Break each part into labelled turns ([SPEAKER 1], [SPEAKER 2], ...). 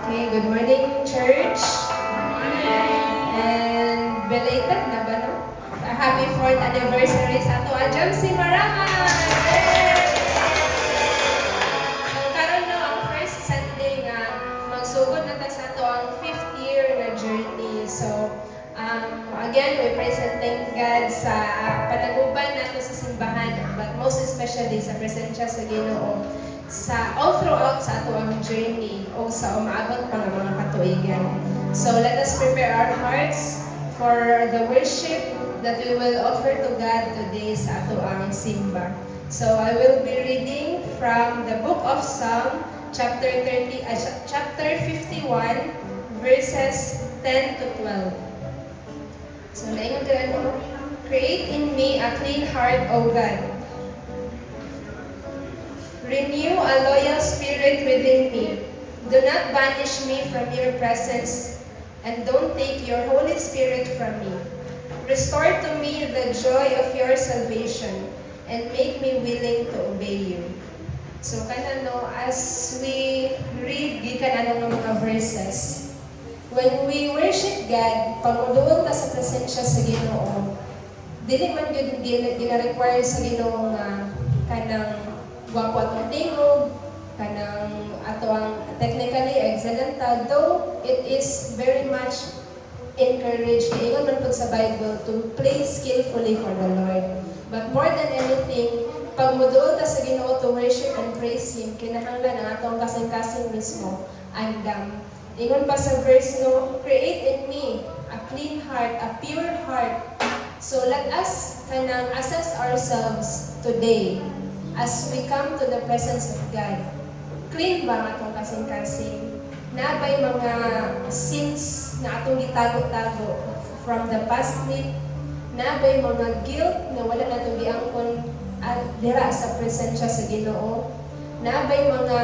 [SPEAKER 1] Okay, good morning, church. And belated na ba, no? A happy 4th anniversary sa ato. Ajam si Maraman! So, karon no, ang first Sunday nga, magsugod na ta sa ato ang 5th year na journey. So, again, we present thank God sa panaguban nato sa simbahan, but most especially sa presensya sa Ginoo sa all throughout sa ato ang journey o sa umaabot pa ng mga katuigan. So let us prepare our hearts for the worship that we will offer to God today sa ato ang simba. So I will be reading from the book of Psalm chapter 51 verses 10 to 12. So naingon ko, create in me a clean heart, O God. Renew a loyal spirit within me. Do not banish me from your presence, and don't take your Holy Spirit from me. Restore to me the joy of your salvation, and make me willing to obey you. So, kanano, as we read gikan anong mga verses, when we worship God, pagmuduol ta sa presensya sa Ginoo, dili man gyud gina-require sa Ginoo nga kanang gwapo atong tingog, kanang ato ang technically excellent though it is very much encouraged ingon man pud sa Bible to play skillfully for the Lord. But more than anything, pag muduol ta sa Ginoo to worship and praise Him, kinahanglan ang atong kasing-kasing mismo andam. Ingon pa sa verse no, create in me a clean heart, a pure heart. So let us kanang assess ourselves today as we come to the presence of God. Clean ba ang atong kasing-kasing? Nabay mga sins na atong gitago-tago from the past week? Nabay mga guilt na wala na itong giangkon dira sa presensya sa Ginoo? Nabay mga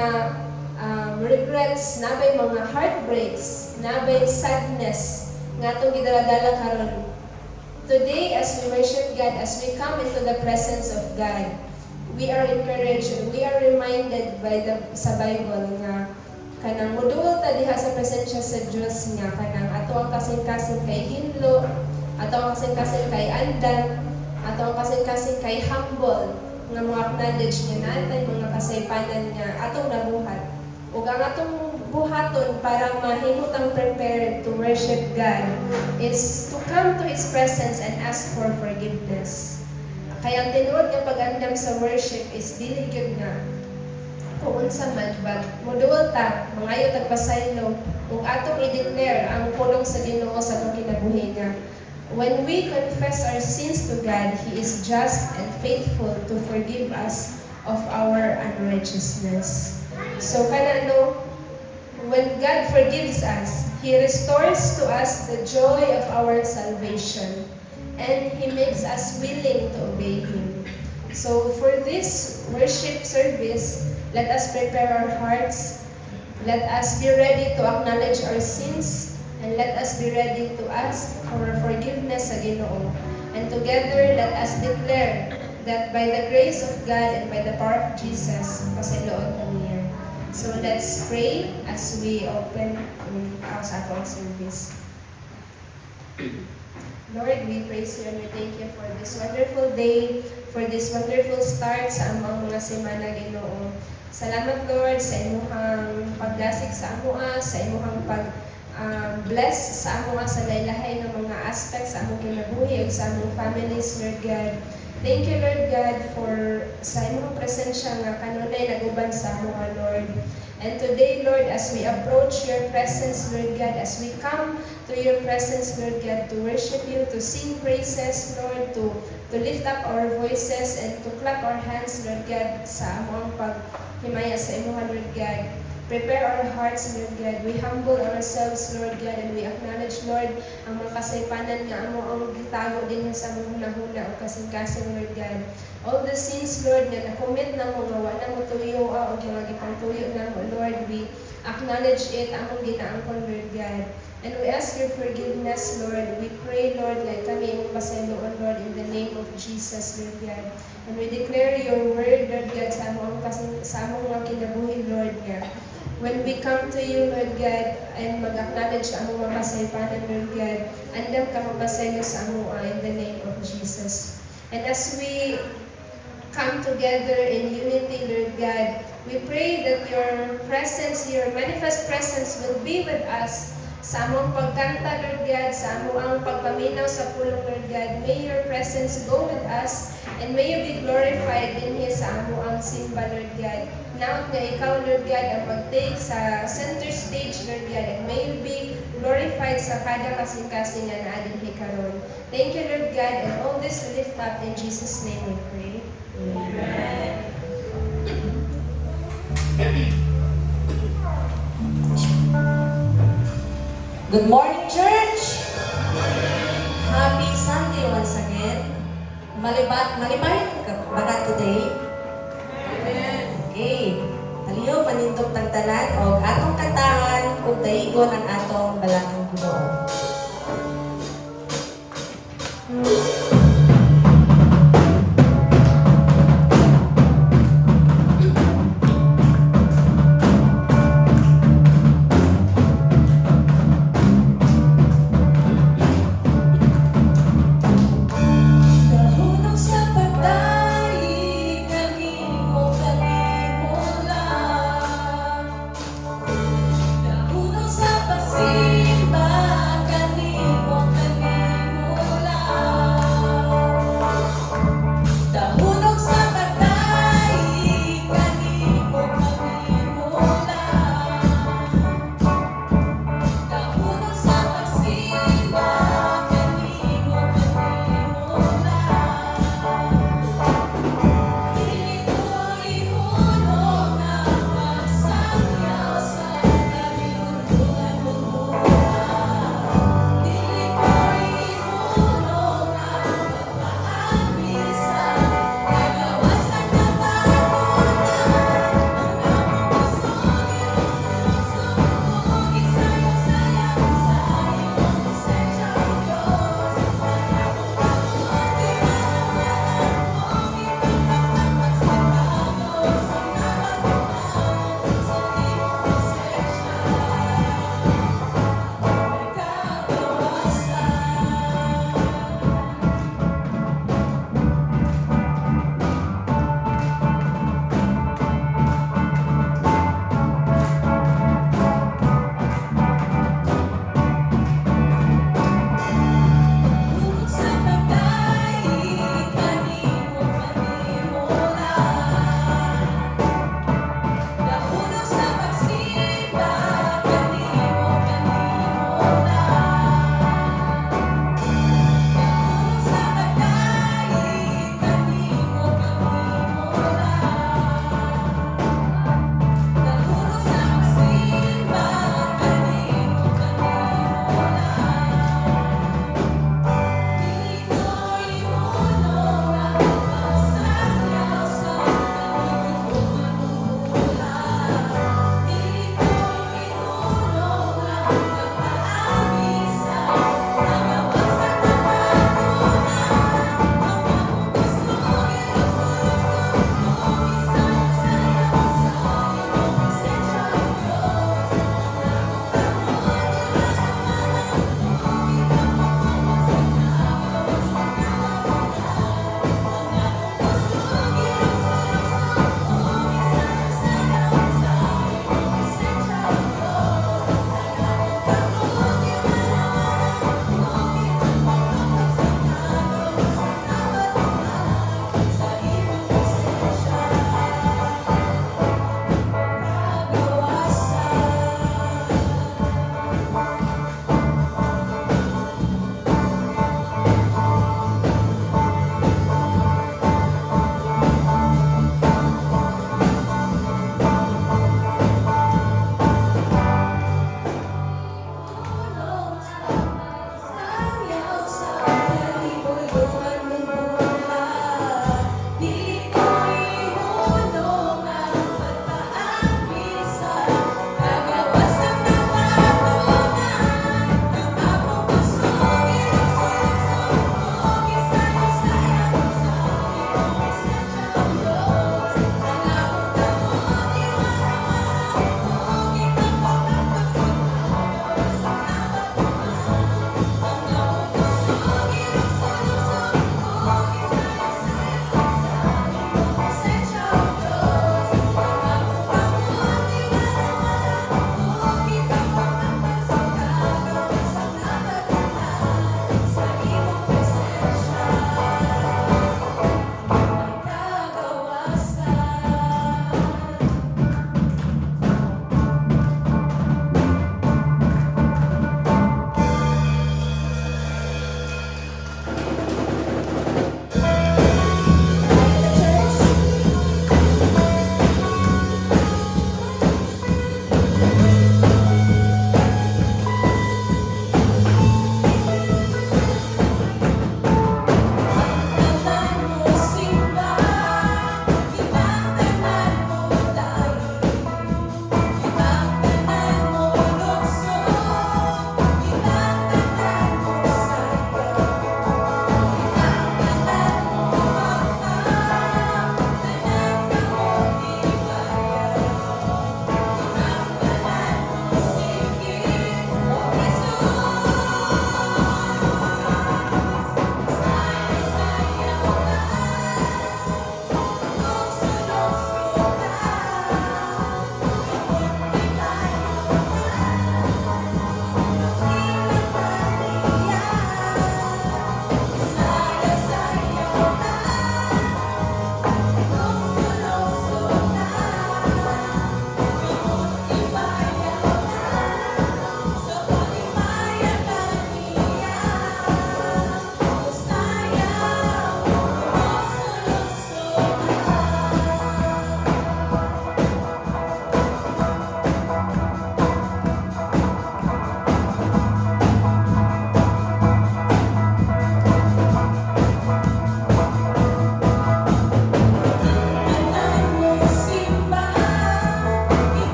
[SPEAKER 1] regrets? Nabay mga heartbreaks? Nabay sadness nga atong gidaladala karon? Today, as we worship God, as we come into the presence of God, we are encouraged, we are reminded by sa Bible nga kanang muduol ta diha sa presensya sa Dios nga kanang ato ang kasing-kasing kay hinlo, ato ang kasing-kasing kay andan, ato ang kasing-kasing kay humble nga mo acknowledge nga natin mga kasaypanan nga atong nabuhat. Ug ang atong buhaton para mahimutang prepared to worship God is to come to His presence and ask for forgiveness. Kaya ang tinuod nga pag-andam sa worship is dili gyud nga kung unsa man, but muduol ta mangayo tagpasaylo ug atong i-declare ang pulong sa Ginoo sa atong kinabuhi nga when we confess our sins to God, He is just and faithful to forgive us of our unrighteousness. So kanano, when God forgives us, He restores to us the joy of our salvation, and He makes us willing to obey Him. So for this worship service, let us prepare our hearts, let us be ready to acknowledge our sins, and let us be ready to ask for forgiveness sa Ginoo. And together, let us declare that by the grace of God and by the power of Jesus, pasiloon kami here. So let's pray as we open our service. Lord, we praise you and we thank you for this wonderful day, for this wonderful start sa among mga semana, Ginoo. Salamat, Lord, sa imuhang pagdasig sa amoa, sa imuhang bless sa amoa sa laylahay ng mga aspects sa among kinabuhi ug sa among families, Lord God. Thank you, Lord God, for sa imong presensya nga kanunay naguban sa amoa, Lord. And today, Lord, as we approach your presence, Lord God, as we come to your presence, Lord God, to worship you, to sing praises, Lord, to lift up our voices and to clap our hands, Lord God, sa among paghimaya sa imuha, Lord God. Prepare our hearts, Lord God. We humble ourselves, Lord God, and we acknowledge, Lord, ang mga kasaypanan nga amo ang gitago din sa among hunahuna o kasing-kasing, Lord God. All the sins, Lord, nga na-commit na mo, nga wala mo tuyo o nga gipangtuyo na mo, Lord, we acknowledge it, among ginaangkon, Lord God. And we ask your forgiveness, Lord. We pray, Lord, nga kami imong pasayloon, Lord, in the name of Jesus, Lord God. And we declare your word, Lord God, sa among mga kinabuhi, Lord God. When we come to you, Lord God, and mag-acknowledge ang mga masaypanan, Lord God, andam ka mapasayo sa amua in the name of Jesus. And as we come together in unity, Lord God, we pray that your presence, your manifest presence will be with us sa among pagkanta, Lord God, sa among pagpaminaw sa pulong, Lord God. May your presence go with us and may you be glorified in here sa among simba, Lord God. Now nga ikaw, Lord God, ang mag-take sa center stage, Lord God, and may you be glorified sa kada kasing-kasingan na adin hikaron. Thank you, Lord God, and all this we lift up in Jesus' name we pray. Amen.
[SPEAKER 2] Good morning, church! Happy Sunday once again. Malibayan ka ba today? Amen. Okay. Aliyo, manindog tagtanan o atong kantahan o daigon ang atong balakang Ginoo.
[SPEAKER 3] Sa pasimba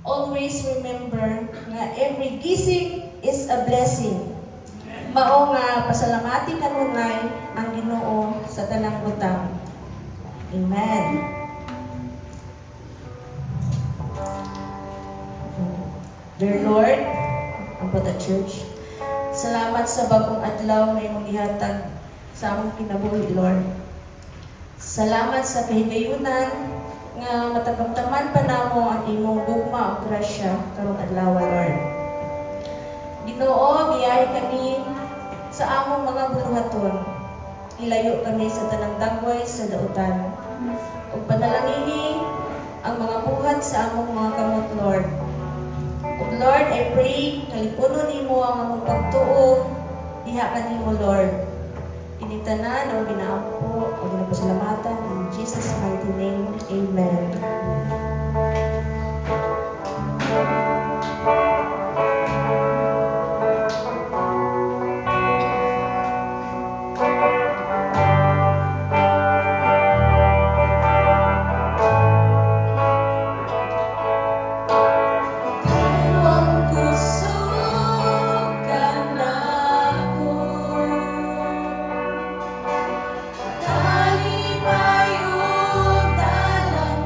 [SPEAKER 2] always remember nga every gising is a blessing. Mao nga pasalamati kanunay ang Ginoo sa tanang butang. Amen. Dear Lord, ang Bata Church, salamat sa bagong adlaw na imong gihatag sa among kinabuhi, Lord. Salamat sa kahigayunan nga matagamtaman pa namo ang imong gugma o grasya karong adlaw, Lord. Ginoo, giyahi kami sa among mga buluhaton. Ilayo kami sa tanang dagway sa dautan. Ug panalangini ang mga buhat sa among mga kamot, Lord. Ug Lord, I pray kalipunon nimo ang among pagtuo diha kanimo, Lord. Initanan o ginaampo o ginapasalamatan in Jesus' mighty name. Amen. Ang gusto ka na ko, tali payo talang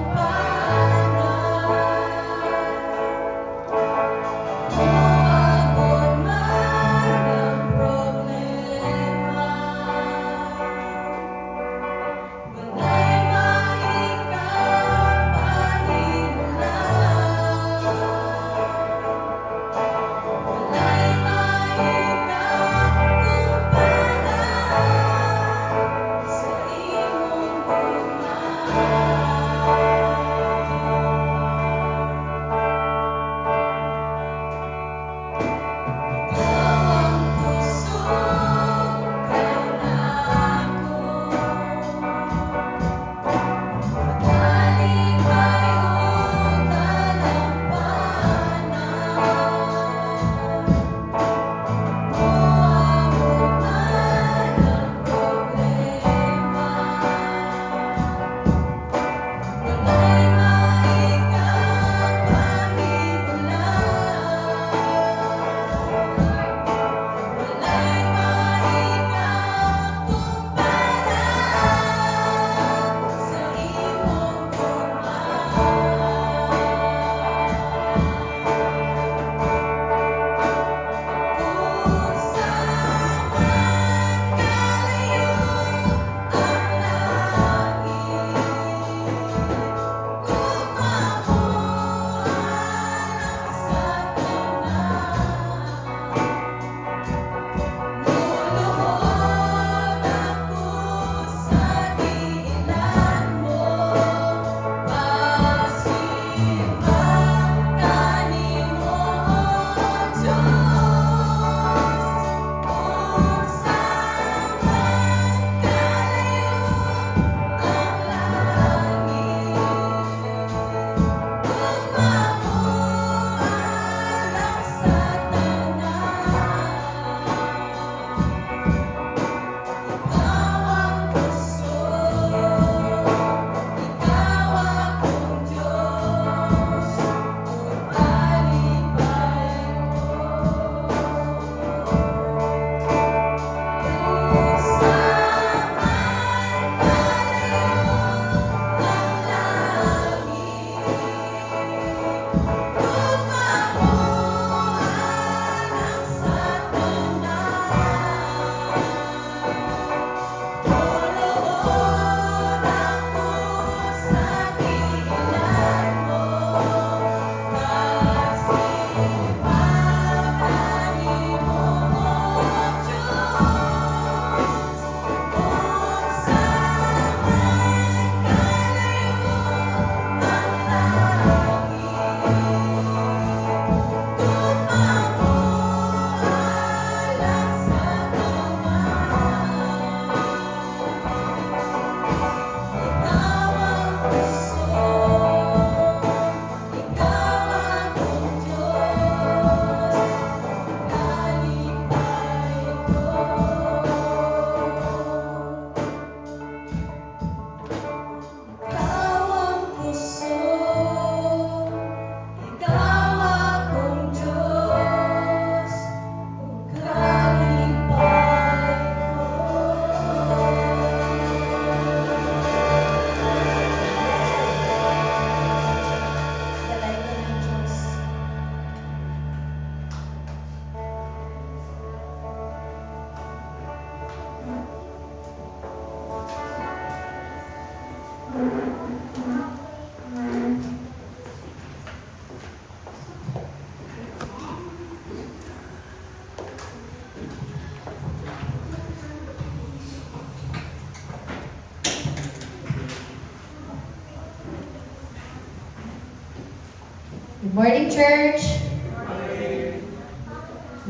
[SPEAKER 3] Good morning, church.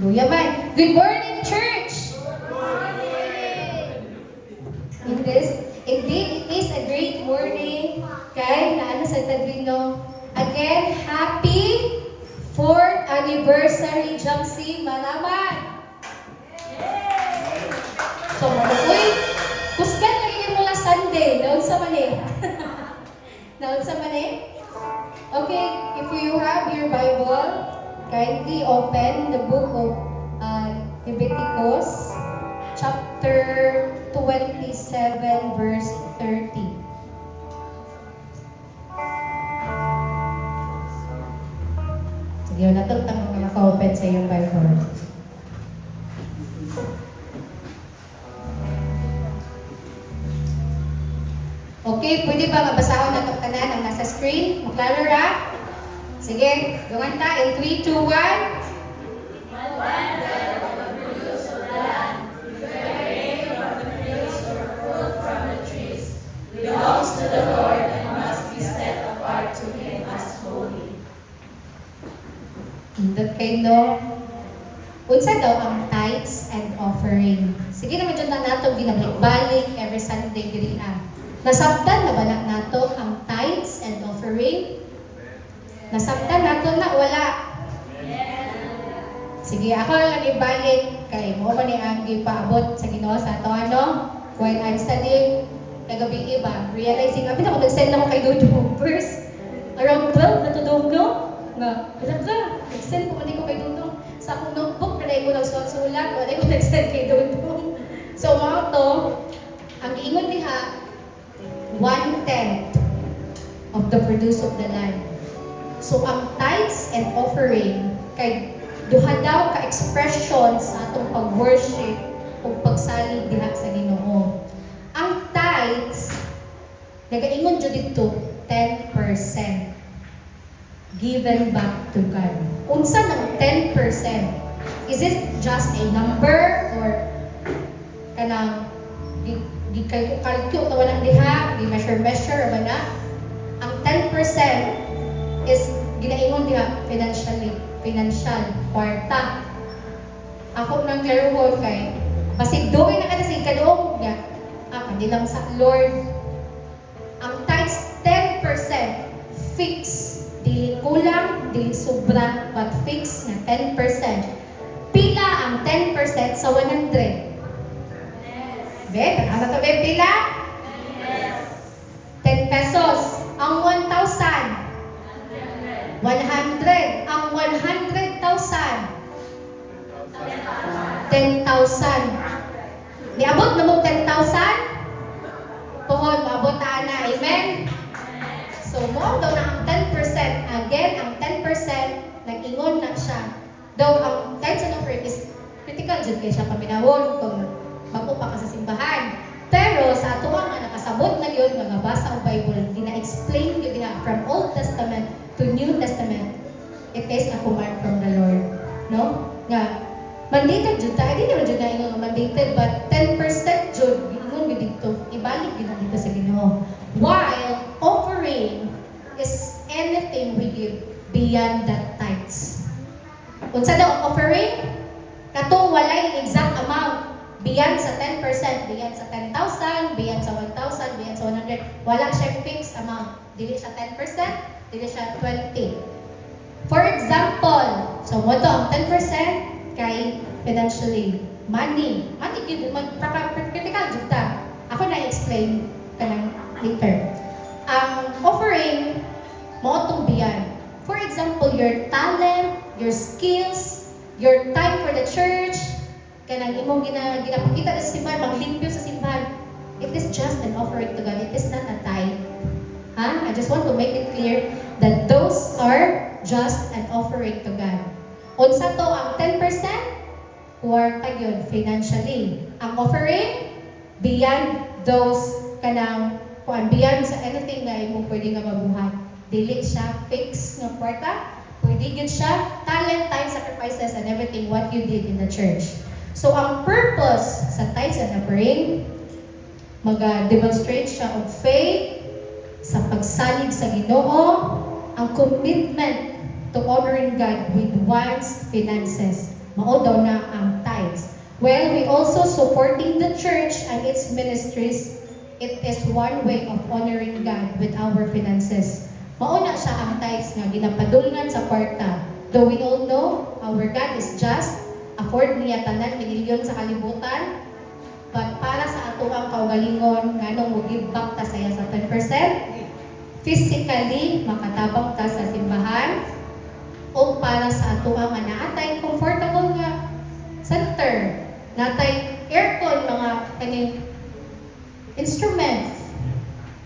[SPEAKER 3] Luya man. Good morning, church. Indeed, it is a great morning. Kay naano sa Tadrino. Again, happy 4th anniversary, Jamsi Malaman. So, uy, kusgan lagi mo lang Sunday. Naon sa mani? Naon sa mani? Okay, if you have your Bible, kindly open the book of Leviticus, chapter 27, verse 30. Sige, natutang mga naka-open sa iyong Bible. Okay, pwede ba mabasahon na itong tanan ang nasa screen? Maklaro ra? Sige, dungan ta in 3, 2, 1.
[SPEAKER 1] Belongs to the Lord and must be set apart to Him as holy.
[SPEAKER 3] Indot kay no. Unsa daw ang tithes and offering? Sige naman dyan na nato ginabalik-balik every Sunday diri ah. Nasabtan na ba na nato ang tithes and offering? Nasabtan nato na wala. Sige, ako lang ibalik kay mo ba ni ang gipaabot sa Ginoo sa ato ano? While I'm studying kagabi iba, realizing abi na ko nag-send ako kay Dodo first around 12 na to no? Nga, ka, nag-send ko kay Dodo sa akong notebook, kada ko nagsulat-sulat, wala ko nag-send kay Dodo. So, mga to, ang giingon diha, 1/10 of the produce of the land. So, ang tithes and offering, kay duha daw ka-expression sa atong pag-worship o pagsalig diha sa Ginoo. Ang tithes, nagaingon jud dito, 10% given back to God. Unsa ng 10%? Is it just a number or kanang gi-calculate tawa nang diha, gi-measure ba na? Ang 10% is ginaingon diha financial kwarta. Ako nang klaruhon kay basig doon na kada sa ikaduong niya. Hindi lang sa Lord. Ang tithes 10% fix, dili kulang, dili sobra, but fix na 10%. Pila ang 10% sa 100? Be, ano to be pila? 10 pesos. Ang 1,000? 100. Ang 100,000? 10,000. Niabot na mo 10,000? Tuhod, maabot na na. Amen? So, mo daw na ang 10%. Again, ang 10%, nag-ingon na siya. Though, ang tithes and offering is critical dyan kaya siya paminawon kung magpupa ka sa simbahan. Pero, sa ato nga nakasabot na yun, nga nabasa ang Bible, gina-explain yun na from Old Testament to New Testament. It is a command from the Lord. No? Nga, mandated jud ta, hindi naman jud na ingon mandated, but 10% jud ingon gyud dito, ibalik gyud dito sa Ginoo. While offering is anything we give beyond that tithes. Unsa daw ang offering? Katong walay exact amount beyond sa 10%, beyond sa 10,000, beyond sa 1,000, beyond sa 100, wala siya fixed amount. Dili siya 10%, dili siya 20. For example, so mo to ang 10% kay financially, money gyud critical jud ta. Ako na explain kanang later. Ang offering mo tong beyond. For example, your talent, your skills, your time for the church, kanang imong ginapakita sa simbahan, maglimpyo sa simbahan. It is just an offering to God. It is not a tithe. I just want to make it clear that those are just an offering to God. Unsa to ang 10%? Kwarta yun, financially. Ang offering, beyond those kanang, beyond sa anything na mo pwede nga mabuhat. Dili siya fix nga kwarta, pwede yun siya talent, time, sacrifices, and everything what you did in the church. So, ang purpose sa tithes and offering, mag-demonstrate siya of faith, sa pagsalig sa Ginoo, ang commitment to honoring God with one's finances. Mao daw na ang tithes. Well, we also supporting the church and its ministries. It is one way of honoring God with our finances. Mao na siya ang tithes nga ginapadulngan sa kwarta. Though we all know our God is just, afford niya tanan milyon sa kalibutan, but para sa ato ang kaugalingon nganong mo give back ta saya sa 10%, physically makatabang ta sa simbahan, o para sa ato ang naatay comfortable nga center, natay aircon, mga kaning instruments.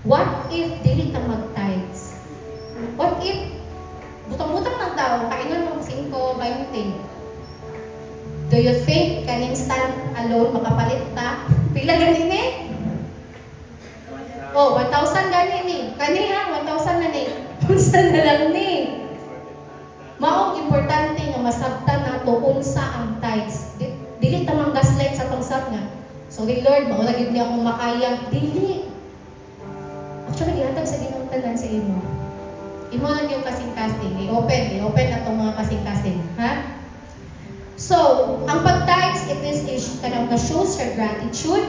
[SPEAKER 3] What if dili ta mag-tithes? What if butang-butang ng tao, kainan mo 5, 20? Do you think kaning stand alone makapalit ta? Pila ganini? Oh, 1,000 ganini. Kaniha, 1,000 na ni. 1,000 na lang ni. Maong importante nga masabtan nato unsa ang tithes. Dili ta mang gaslight sa pangsab nga. Sorry Lord, mao lagi ni akong makaya. Dili. Actually, gihatag sa Ginoong tanan sa imo. Imo lang yung kasing-kasing. I-open na itong mga kasing-kasing. Ha? So, ang pag-tithes, it is kanang na-shows your gratitude.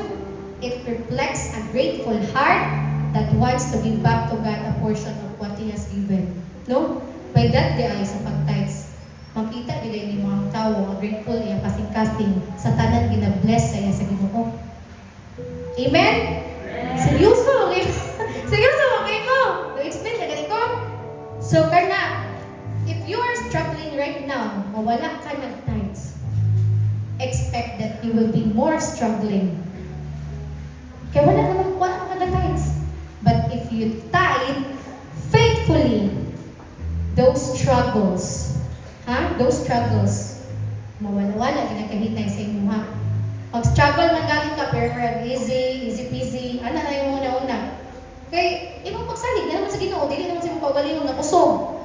[SPEAKER 3] It reflects a grateful heart that wants to give back to God a portion of what He has given. No? By that day ay sa pag-tithes, makita nila yung mga tao, ang grateful iya kasing-kasing sa tanan gina-bless sa iya sa Ginoo. Amen? Seryoso, okay? Seryoso, okay mo? No-explain na ganito? So, karna, if you are struggling right now, mawala ka ng tithes, expect that you will be more struggling. Kaya wala ka ng tithes. But if you tithe faithfully, those struggles, mawala-wala, ginakahitay sa inyo, ha? Pag struggle man galing ka, pero easy peasy, ano na yung una-una? Kaya, ibang pagsalig na naman sa Ginoo, dili naman sa mga kaugalingon na kusog.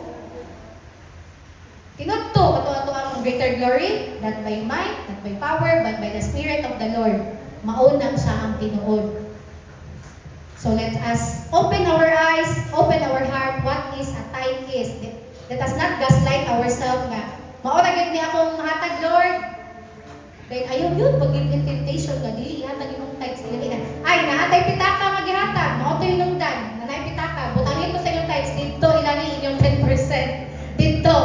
[SPEAKER 3] Tinudto, ato ang greater glory, not by might, not by power, but by the Spirit of the Lord. Maunang siya ang tinuod. So let us open our eyes, open our heart, what is a tithe is. Let us not gaslight ourselves nga. Mauragin niya akong mahatag, Lord. Like, ayaw yun, pag-give temptation ka, dili, ihatag yung tithes, dili na. Ay, naatay pitaka, mag-ihatag, mauto yung nungdan, nanay pitaka, butangin ko sa inyong tithes, dito, ilani inyong 10%. Dito,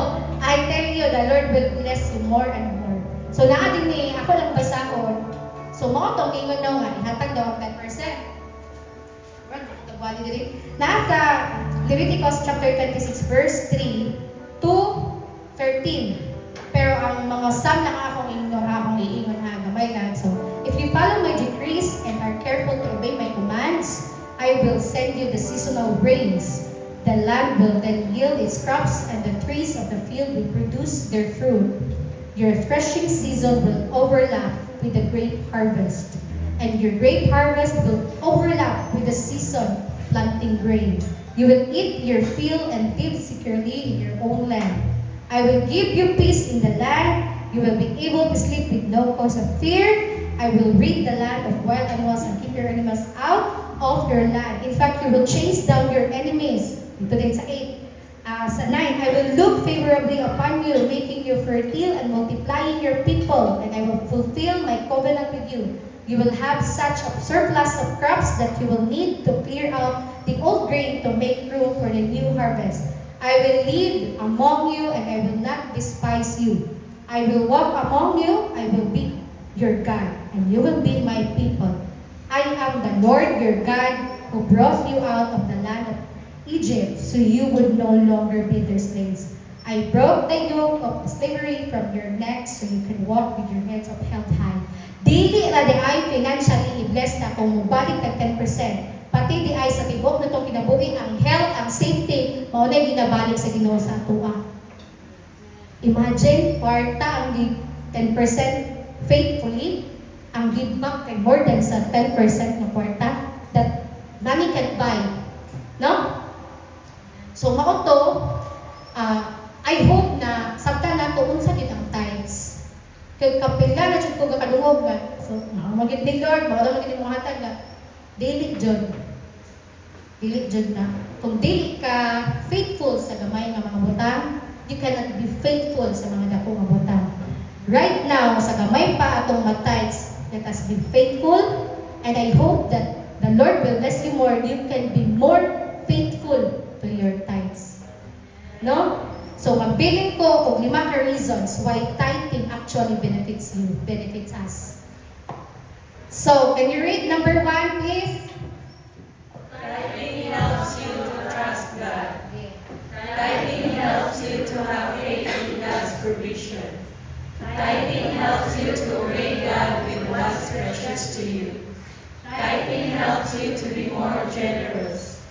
[SPEAKER 3] I tell you, the Lord will bless you more and more. So, naa din ni, ako lang basahon. So, mautong ingon daw nga, ihatag daw ang 10%. Nasa Leviticus chapter 26, verse 3 to 13. Pero ang mga sam na akong iingon ha, gamay lang. So, if you follow my decrees and are careful to obey my commands, I will send you the seasonal rains. The land will then yield its crops, and the trees of the field will produce their fruit. Your threshing season will overlap with the grape harvest, and your grape harvest will overlap with the season of planting grain. You will eat your fill and live securely in your own land. I will give you peace in the land. You will be able to sleep with no cause of fear. I will rid the land of wild animals and keep your animals out of your land. In fact, you will chase down your enemies. Dito din sa 8. Sa 9, I will look favorably upon you, making you fertile and multiplying your people, and I will fulfill my covenant with you. You will have such a surplus of crops that you will need to clear out the old grain to make room for the new harvest. I will live among you, and I will not despise you. I will walk among you, I will be your God, and you will be my people. I am the Lord your God, who brought you out of the land of Egypt, so you would no longer be their slaves. I broke the yoke of slavery from your neck, so you can walk with your heads upheld high. Dili ra di ay financially i-bless na kung mubalik tag 10%. Pati di ay sa tibok na itong kinabuhi, ang health, ang safety, maunay ginabalik sa Ginoo sa atua. Imagine, kwarta ang 10% faithfully, ang give back kay more than sa 10% na kwarta that money can buy. No? So, maoto, I hope na sabta na tuon sa din ang tithes. Kaya kapila na dyan ko kakadungog nga. So, maging ni Lord, mawala maging mga hatag nga. Dili dyan. Dili dyan na. Kung dili ka faithful sa gamay nga mga butang, you cannot be faithful sa mga dakong abutan. Right now, sa gamay pa atong mag-tithes, let us be faithful, and I hope that the Lord will bless you more. You can be more faithful to your tithes. No? So, mabiling ko og 5 ka reasons why tithing actually benefits you, benefits us. So, can you read number 1, please?
[SPEAKER 4] Tithing helps you to trust God. Tithing helps you to have faith in God's provision. Tithing helps you to obey God with what's precious to you. Tithing helps you to be more generous.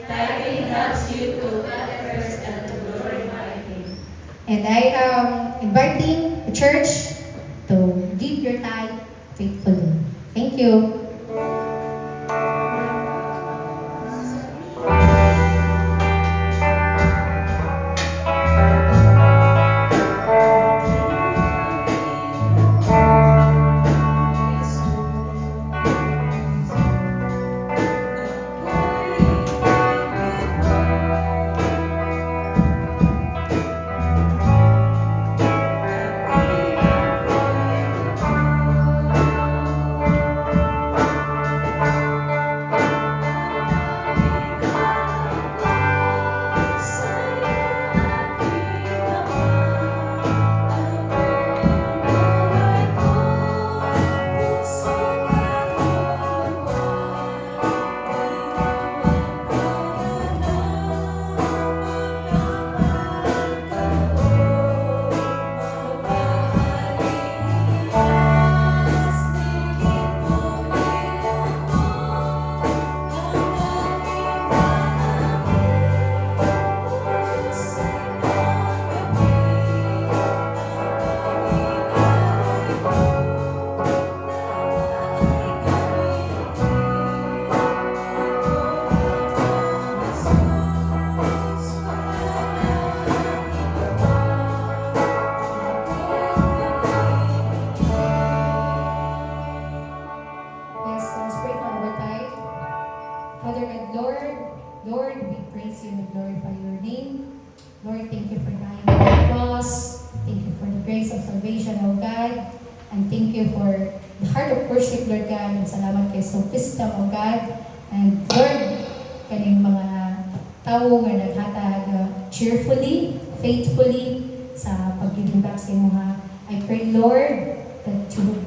[SPEAKER 4] Tithing helps you to put first and to glorify Him.
[SPEAKER 3] And I am inviting the church to give your tithe faithfully. Thank you. Yes, let's pray for our tithe. Father God, Lord, we praise you and glorify your name. Lord, thank you for dying on the cross. Thank you for the grace of salvation, O God. And thank you for the heart of worship, Lord God. And salamat kay Sophism, O God. And Lord, kaning mga tao nga naghatag cheerfully, faithfully sa pagdidibak sa mga. I pray, Lord, that you would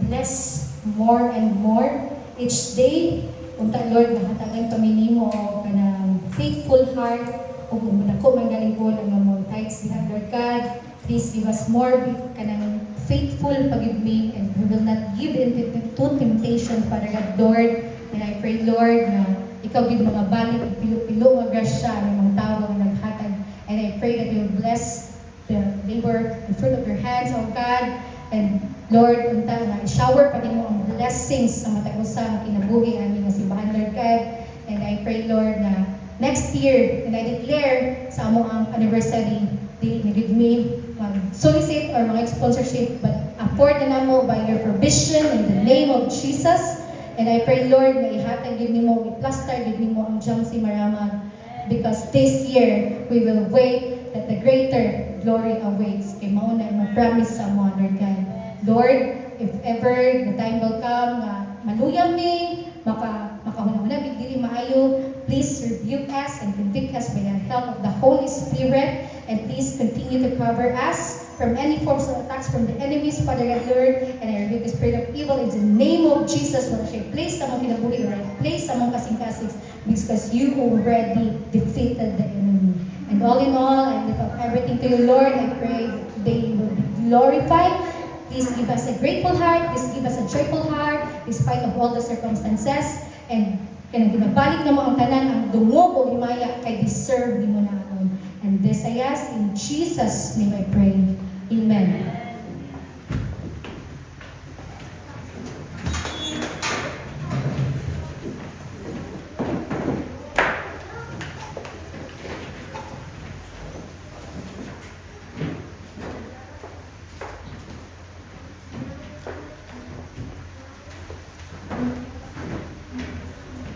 [SPEAKER 3] bless more and more each day. Unta, Lord, nahatagan kami nimo ka ng faithful heart o dako man galing po ng mga tithes diha, Lord God. Please give us more ka ng faithful pag-ibig, and we will not give into temptation, Father God, Lord. And I pray, Lord, na ikaw gid mga balik pilo-pilo nga grasya ng mga tao nga naghatag. And I pray that you will bless the labor, the fruit of your hands, O God. And Lord, unta nga shower pa din mo ang blessings sa matag usa nga kinabuhi amin nga simbahan, Lord God. And I pray, Lord, na next year, and I declare sa among ang anniversary, di need me mag-solicit or mag-sponsorship, but afford na namo by your provision in the name of Jesus. And I pray, Lord, na ihatag gid nimo, i-plaster gid nimo ang Jamsi Maramag, because this year we will wait that the greater glory awaits. Kay mao na ma-promise sa mo, Lord God. Lord, if ever the time will come na maluyang ni, makahuna-huna dili maayo, please rebuke us and convict us by the help of the Holy Spirit, and please continue to cover us from any forms of attacks from the enemies, Father God, Lord. And I rebuke the spirit of evil in the name of Jesus. Wala siya place sa mong kinabuhi, or place sa mong kasing-kasing, because you already defeated the enemy. And all in all, I lift up everything to you, Lord. I pray they will be glorified. Please give us a grateful heart. Please give us a joyful heart, despite of all the circumstances. And kaya ginabalik na mo ang tanan, ang dungog o himaya, kay deserve ni mo na ako. And this I ask in Jesus' name I pray. Amen.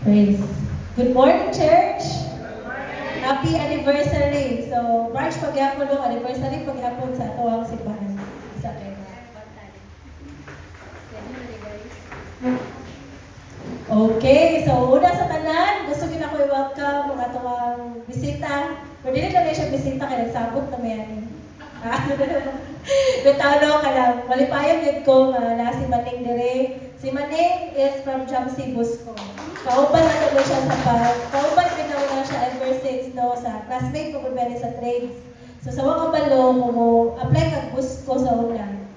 [SPEAKER 5] Praise. Good morning, church. Happy anniversary. So, March paghapon no, anniversary paghapon sa atong simbahan. Sa kay. Okay, so una sa tanan, gusto ko na ko i-welcome ang atong bisita. Pero dili na siya bisita kay nagsabot na may ani. Betano ka lang, malipayan yun ko na si Maning dire. Si Maning is from Jamsi Busco. Kauban na tuloy siya sa kauban ginawa na siya ever since no, sa classmate ko kung sa trades. So sa mga kabalo, mo apply kag Busco sa una.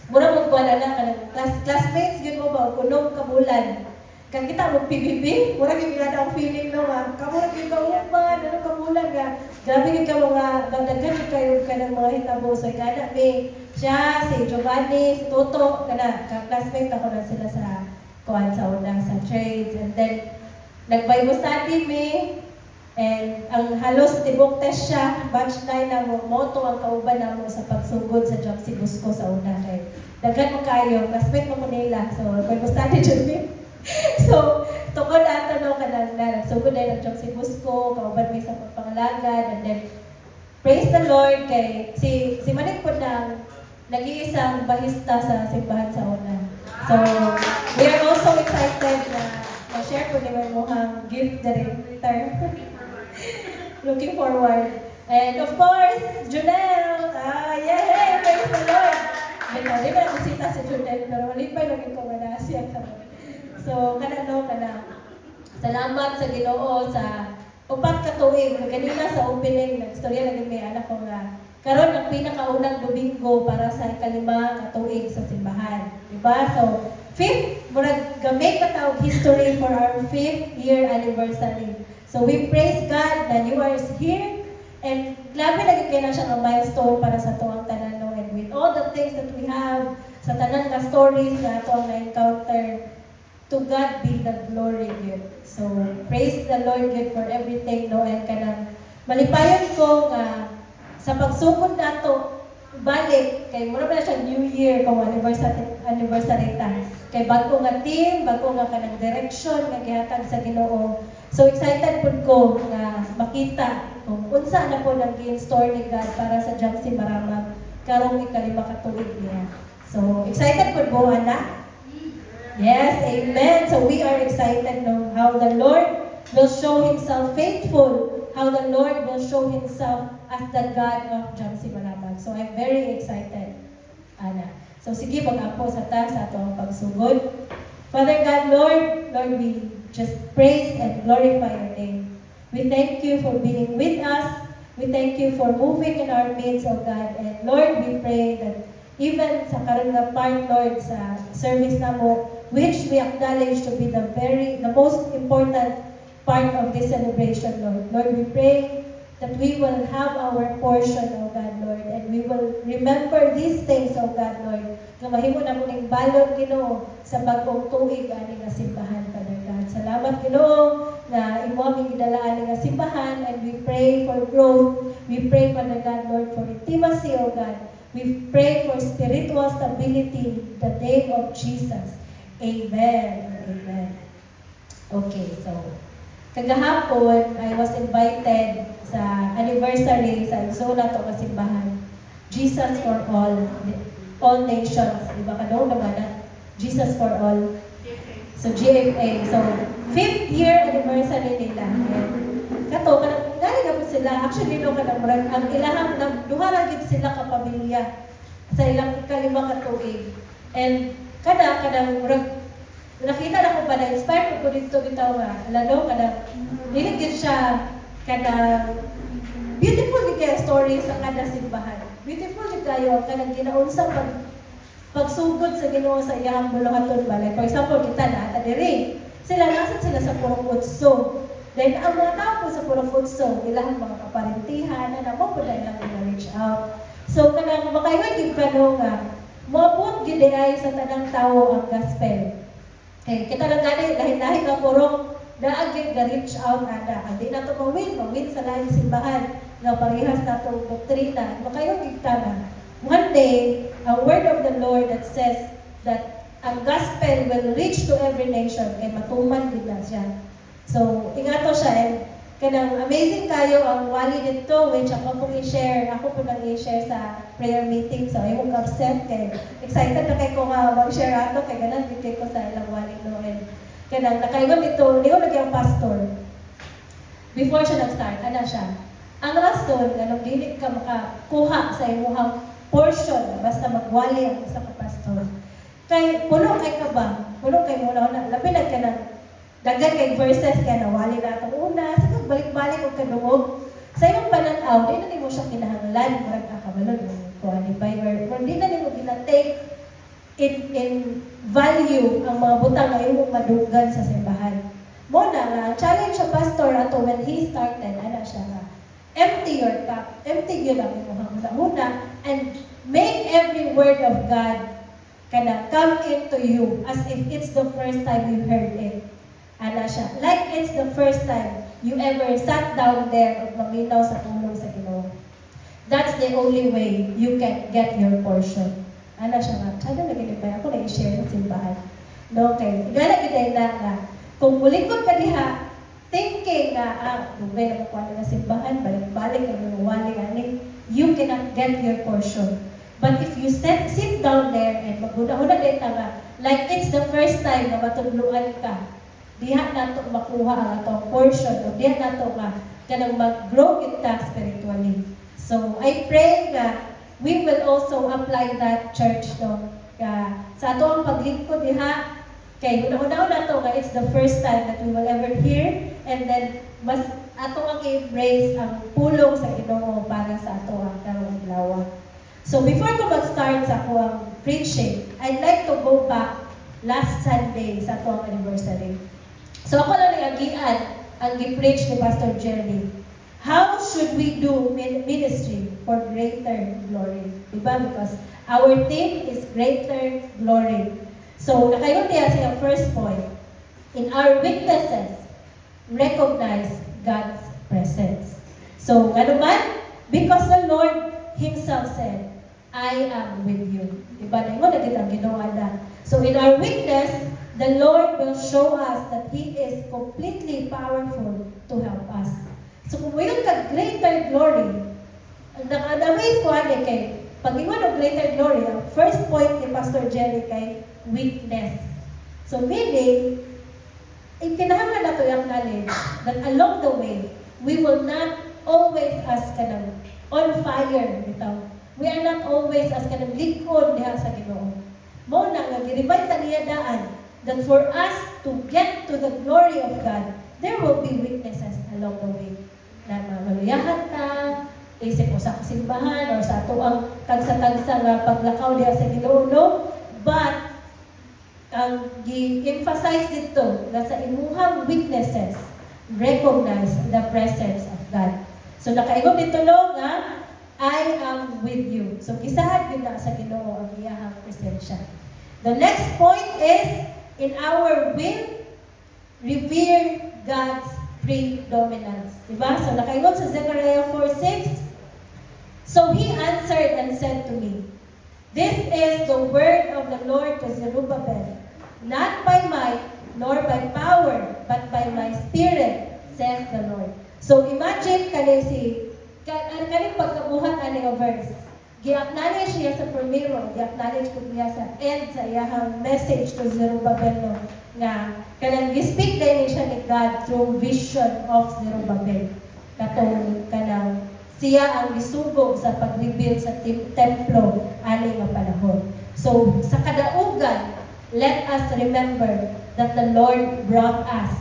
[SPEAKER 5] Mura mo kuha na classmates, yun mo ba, kunog kabulan. Kang kita mo PBB, mura yung ganda ang feeling no nga. Kamura yung kauban, ano kabulan nga. Grabe yung ka mga, dagdagan kayo ka ng mga hitabo. So ganda may siya, si Giovanni, si Toto, classmate ako na sila sa kuhan sa una, sa trades. And then, nag-Bible study me. And ang halos tibok test siya, batch 9 na mo, moto ang kauban na mo sa pagsugod sa job si Busco sa una. Kaya daghan mo kayo, classmate mo nila. So, Bible study dyan me. So, tukod ata no kanang nagsugod na ng si Busco, kauban may sa pagpangalagad, and then praise the Lord kay si Manik po na nag-iisang bahista sa simbahan sa una. So, we are also excited na ma-share po naman mo ang gift director. Looking forward. And of course, Junel! Yay! Praise the Lord! Di ba nakasita si Junel, pero malipay lagi ko manasya ka. So, salamat sa Ginoo sa upat ka tuig. Kanina sa opening, nagstorya lagi may anak ko nga. Karon ang pinakaunang Domingo para sa ikalima ka tuig sa simbahan. Diba? So, fifth, murag gamay ka tawag history for our 5th year anniversary. So, we praise God that you are here. And grabe lagi kayo na siya ng milestone para sa tuwang tanan. No? And with all the things that we have, sa tanan na stories na ito ang na-encounter, to God be the glory, God. So, praise the Lord, God, for everything, no? And kanang malipayon ko nga sa pagsugod nato balik kay mura ba na siya New Year kung anniversary ta. Kay bago nga team, bago nga kanang direction nga gihatag sa Ginoo. So excited pud ko nga makita kung unsa na po nang gi-install ni God para sa Jamsi Maramag karong ikalima ka tuig niya. So excited pud mo ana. Yes, amen. So we are excited know how the Lord will show Himself faithful, how the Lord will show Himself as the God of Jamsi Maramag. So I'm very excited, Ana. So sige, pag-apo sa atong pagsugod. Father God, Lord, we just praise and glorify your name. We thank you for being with us. We thank you for moving in our midst, O God. And Lord, we pray that even sa karon nga part, Lord, sa service na mo, which we acknowledge to be the most important part of this celebration, Lord. Lord, we pray that we will have our portion, O God, Lord, and we will remember these things, O God, Lord, nga mahimo na mo ning balon, Ginoo, sa bagong tuig ani nga simbahan, Father God. Salamat, Ginoo, na imo aming gidalaan ni nga simbahan, and we pray for growth. We pray, Father God, Lord, for intimacy, O God. We pray for spiritual stability in the name of Jesus. Amen. Amen. Okay, so kagahapon, I was invited sa anniversary sa Zona to Kasimbahan. Jesus for all nations. Diba ka daw naman na? Jesus for all. So GFA. So 5th year anniversary nila. Kato, kanang po sila. Actually, no, kanang ang ilahang duha gid sila kapamilya sa ilang kalima ka tuig. And kanang nakita na ko ba na-inspire ko dito bitaw nga. Lalo, niligid siya beautiful din kaya story sa kada simbahan. Beautiful din kayo kanang ginaunsang pagsugod sa Ginoo sa iyang buluhaton ba. Like, for example, kita na ata diri. Sila sa Purong Utso. Then, ang mga tao po sa Purong Utso, ilang mga kaparintihan na mo po na ilang reach out. So, kanang makaingon yung nga, moabot gid ay sa tanang tao ang gospel. Okay, kita lang gani lahi-lahi nga purong daagid ga reach out ana. Hindi na to mawin sa lain simbahan nga parehas na to doktrina. Makayo gid na. One day, a word of the Lord that says that ang gospel will reach to every nation kay matuman gid na siya. So, ingato siya and Kanang amazing kayo ang wali dito, which ako pong i-share. Ako po nang i-share sa prayer meeting. So, ayong absent kay excited na kay ko nga mag-share ato kay ganan kay ko sa ilang wali noon. Kanang nakaingon dito, hindi ko naging pastor. Before siya nag-start, ana siya. Ang rason, anong dili ka makakuha sa imuhang portion, basta magwali ang isa ka pastor. Kay, puno kay ka ba? Puno kay muna na, lapinag ka ng dagdag kay verses kaya nawali na itong una, sa balik-balik o kadungog. Sa iyong pananaw, di na mo siya kinahanglan, marag akabalon, kung ano ba, or di na mo ginatake in value ang mga butang na iyong madugan sa simbahan. Muna nga, challenge sa pastor ato when he started, ano siya nga, empty your cup, empty yun ang iyong una, and make every word of God kana come into you as if it's the first time you heard it. Ana siya. Like it's the first time you ever sat down there at maminaw sa tulong sa Ginoo. That's the only way you can get your portion. Ana siya nga. Sada naginipay ako na i-share sa simbahan. No, okay. Igala kita na nga. Kung mulikod ka diha, thinking nga, dugay na makuha na simbahan, balik-balik ang wali ani, you cannot get your portion. But if you sit down there and maghuna-huna din nga, like it's the first time na matudluan ka, diha nato makuha ang atong portion o diha nato nga kanang mag-grow kita spiritually. So I pray that we will also apply that, church, no? Sa ato ang paglingkod diha kay una-una nato nga it's the first time that we will ever hear, and then mas ato ang embrace ang pulong sa Ginoo para sa ato ang karong adlaw. So before ko mag-start sa ako ang preaching, I'd like to go back last Sunday sa ato ang anniversary. So ako lang nag-agian ang gi-preach ni Pastor Jeremy. How should we do ministry for greater glory? Diba? Because our theme is greater glory. So nakayon niya sa first point. In our weaknesses, recognize God's presence. So ano man? Because the Lord Himself said, I am with you. Diba? Na mo na kitang ginawa na. So in our weakness, the Lord will show us that He is completely powerful to help us. So kung mayroon ka greater glory, naka-amaze ko kay pag-iwan ng greater glory, ang first point ni Pastor Jerry kay weakness. So meaning, ikinahanglan na ito yung knowledge that along the way, we will not always as kanang on fire bitaw. We are not always as kanang likod diha sa Ginoo. Mo na nga giribay ta niya daan that for us to get to the glory of God, there will be weaknesses along the way. Na maluyahan ta, isip mo sa kasimbahan or sa ato ang tagsa-tagsa nga paglakaw diha sa Ginoo, no? But ang gi-emphasize dito na sa imuhang weaknesses, recognize the presence of God. So nakaingon dito no nga, I am with you. So kisahan yun na sa Ginoo ang iyahang presensya. The next point is, in our will, revere God's predominance. Diba? So nakaingon sa Zechariah 4:6, so he answered and said to me, this is the word of the Lord to Zerubbabel, not by might, nor by power, but by my spirit, says the Lord. So imagine kaning pagkabuhat ani nga verse. Gi-acknowledge niya sa primero, gi-acknowledge ko niya sa end sa iyahang message to Zerubbabel no, nga kanang gi-speak din siya ni God through vision of Zerubbabel. Katong kanang siya ang gisugod sa pag-rebuild sa templo ani nga panahon. So sa kadaugan, let us remember that the Lord brought us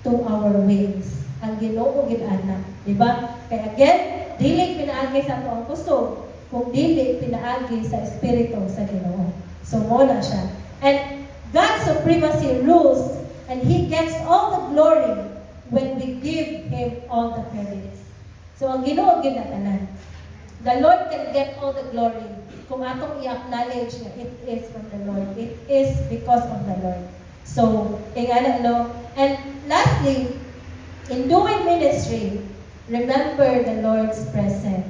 [SPEAKER 5] to our ways. Ang Ginoo gid-ana, di ba? Kaya again, dili pinaagi sa ato ang kusog, kung dili pinaagi sa espiritu sa Ginoo. So mo na siya. And God's supremacy rules, and He gets all the glory when we give Him all the credits. So ang Ginoo ginatanan. The Lord can get all the glory kung atong i-acknowledge na it is from the Lord. It is because of the Lord. So, ingana no. And lastly, in doing ministry, remember the Lord's presence.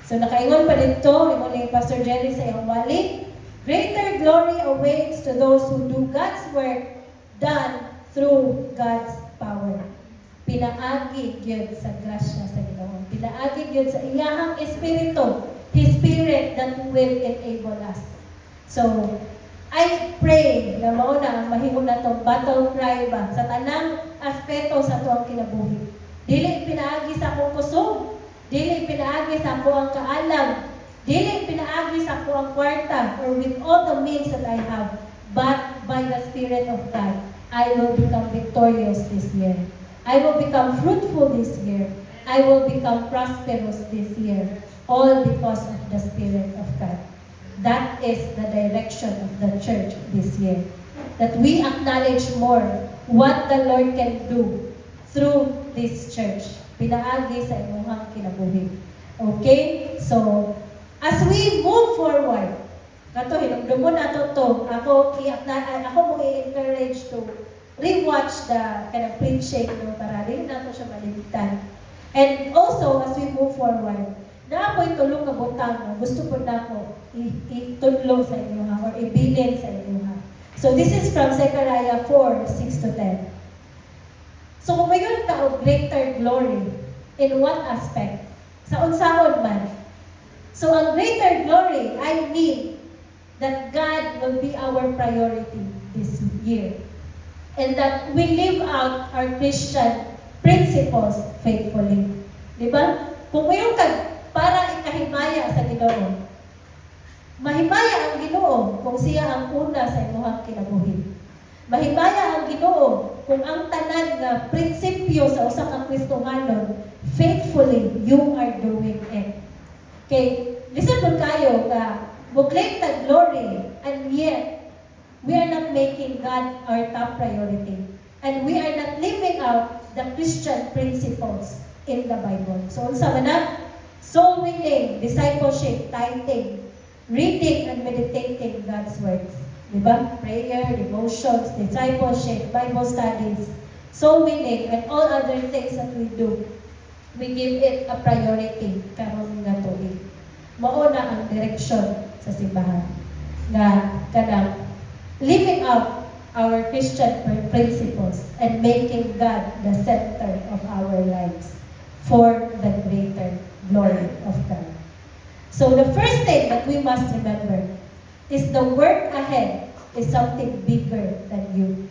[SPEAKER 5] So nakaingon pa dito, ingon ni Pastor Jerry sa iyong wali, greater glory awaits to those who do God's work done through God's power. pinaagi gyud sa grasya sa Ginoo. Pinaagi gyud sa iyahang espiritu, His Spirit that will enable us. So, I pray na mao na ang mahimo na tong battle cry ba sa tanang aspeto sa tuang kinabuhi. Dili pinaagi sa akong kusog, dili pinaagi sa akong kaalam, dili pinaagi sa akong kwarta or with all the means that I have, but by the Spirit of God, I will become victorious this year. I will become fruitful this year. I will become prosperous this year. All because of the Spirit of God. That is the direction of the church this year. That we acknowledge more what the Lord can do through this church. Pinaagi sa imuhang kinabuhi. Okay? So, as we move forward, kato, hinumdumon nato to, ako mo i-encourage to rewatch the kind of preaching, no, para rin nato siya maligtan. And also, as we move forward, na ako'y tulong na butang na gusto po na ako itudlo sa inyo ha, or ibilin sa inyo ha. So, this is from Zechariah 4:6-10. So, kung mayon ka of greater glory, in what aspect? Sa unsaon man. So, ang greater glory, I mean that God will be our priority this year. And that we live out our Christian principles faithfully. Diba? Kung mayon ka para ikahimaya sa Ginoo, mahimaya ang Ginoo kung siya ang una sa imuhang kinabuhi. Mahimaya ang Ginoo kung ang tanan nga prinsipyo sa usa ka Kristohanon faithfully you are doing it. Okay, listen po kayo nga claim the glory and yet we are not making God our top priority and we are not living out the Christian principles in the Bible. So unsa man na? Soul winning, discipleship, tithing, reading and meditating God's words. Diba? Prayer, devotions, discipleship, Bible studies, soul winning, and all other things that we do. We give it a priority karong nga tuig. Mao na ang direksyon sa simbahan. Na kanang living out our Christian principles and making God the center of our lives for the greater glory of God. So the first thing that we must remember is the work ahead is something bigger than you.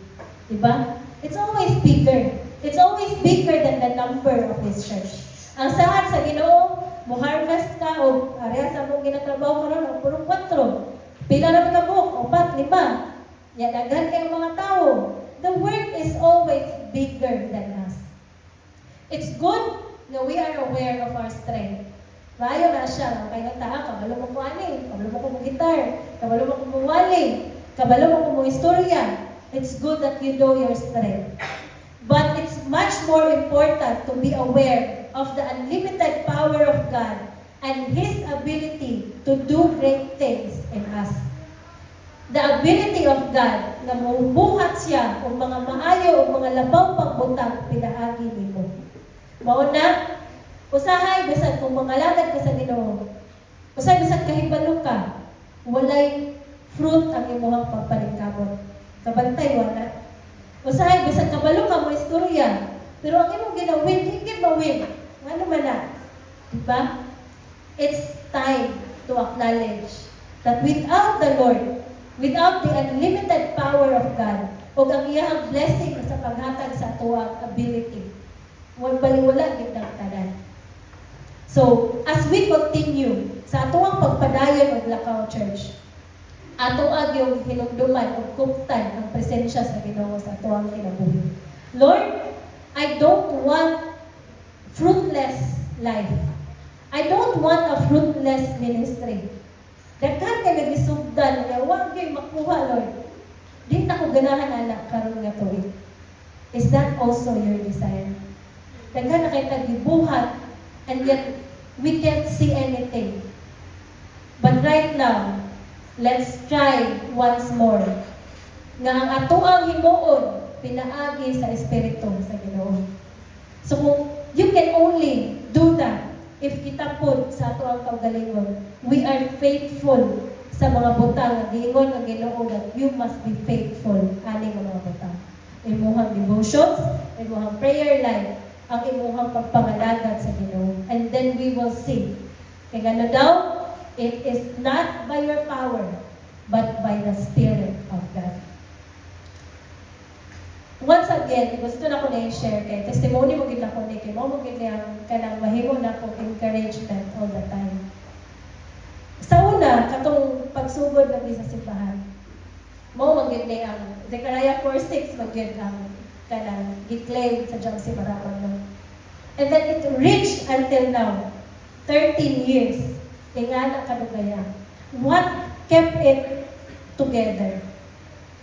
[SPEAKER 5] Diba? It's always bigger. It's always bigger than the number of His church. Ang saan sa Ginoo, mo-harvest ka o area sa mong ginatrabaho karon o puro 4. Pila na ka mo? 4, 5. Ya daghan kayong mga tao. The work is always bigger than us. It's good na we are aware of our strength. Maayo na siya, kaya nagtaan, kabalo mo ko ani, kabalo mo ko mo gitar, kabalo mo ko mo wali, kabalo mo ko mo istorya. It's good that you know your strength. But it's much more important to be aware of the unlimited power of God and His ability to do great things in us. The ability of God na mabuhat siya o mga maayo o mga labaw pagbutang pinaagi nimo. Mao na, usahay bisan kung mangalagad ka sa Ginoo. Usahay bisan kahibalo ka, walay fruit ang imong pagpaningkamot. Kabantay wala. Usahay bisan kabalo ka mo istorya, pero ang imong ginawin, higit mawin. Ano man na? Diba? It's time to acknowledge that without the Lord, without the unlimited power of God, o ang iyang blessing sa paghatag sa tuwang ability, baliwala gid ang tanan. So, as we continue sa atuang pagpadayon og Lakaw Church, ato yung hinumduman o kuptan ang presensya sa Ginoo sa atuang kinabuhi. Lord, I don't want fruitless life. I don't want a fruitless ministry. Daghan ka nagisugdan nga wa gyud makuha, Lord. Di na ko ganahan anak karon nga tuig. Is that also your desire? Daghan na kay tagibuhat and yet we can't see anything. But right now, let's try once more. Nga ang atoang himuon pinaagi sa Espiritu sa Ginoo. So kung you can only do that if kita po sa atoang kaugalingon, we are faithful sa mga butang nga giingon ang Ginoo that you must be faithful ani nga mga butang. Imuhang devotions, imuhang prayer life, ang imuhang pagpangalagad sa Ginoo. And then we will see. Kaya gano daw, it is not by your power, but by the Spirit of God. Once again, gusto na ko na i-share kay testimony mo gid ako ni kay mo gid ang kanang mahimo na ko encouragement all the time. Sa una, katong pagsugod na sa simbahan, mo magid ni ang Zechariah 4:6 magid ang kanang declaim sa John si Baraban no. And then it reached until now, 13 years. Ingana kadugaya. What kept it together?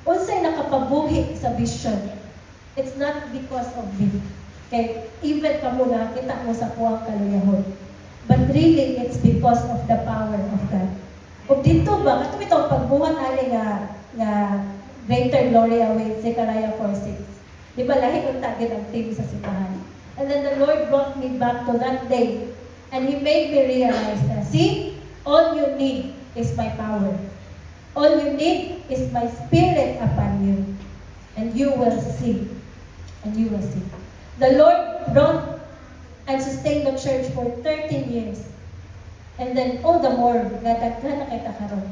[SPEAKER 5] Unsay nakapabuhi sa vision? It's not because of me. Okay, even kamo nakita mo sa kuwang kaluyahon. But really, it's because of the power of God. Ug dito ba, katong itong pagbuhat ali nga greater glory awaits, Zechariah 4:6. Di ba lahi kung tagin ang team sa simbahan? And then the Lord brought me back to that day. And He made me realize that, see, all you need is my power. All you need is my Spirit upon you. And you will see. And you will see. The Lord brought and sustained the church for 13 years. And then all the more, gadaghan na kita karon.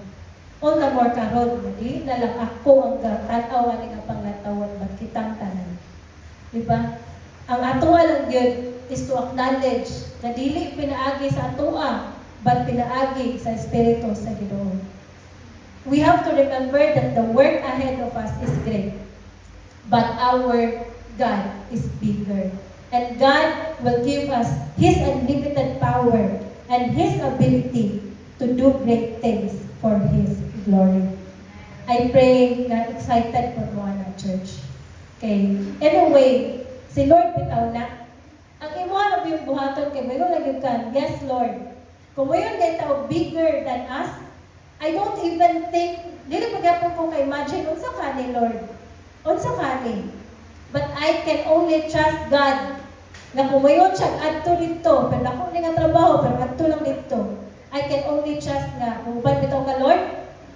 [SPEAKER 5] All the more karon, di na lang ako ang tanaw ani nga panglatawan ba't kitang tanan. Diba? Ang atoa lang yun is to acknowledge na dili pinaagi sa atoa, but pinaagi sa Espiritu sa Ginoo. We have to remember that the work ahead of us is great, but our God is bigger. And God will give us His unlimited power and His ability to do great things for His glory. I pray na excited po mo na church. Okay. Anyway, si Lord bitaw na. Ang imuha na yung buhaton kay mayroon lagi ka, yes Lord. Kung mayroon kayo tao bigger than us, I don't even think, dili pagyapon ko ka-imagine, unsa ka ni Lord? Unsa ka ni? But I can only trust God na kung mayroon siya adto dito, pero ako nga trabaho, pero adto lang dito. I can only trust nga, kung ba bitaw ka Lord,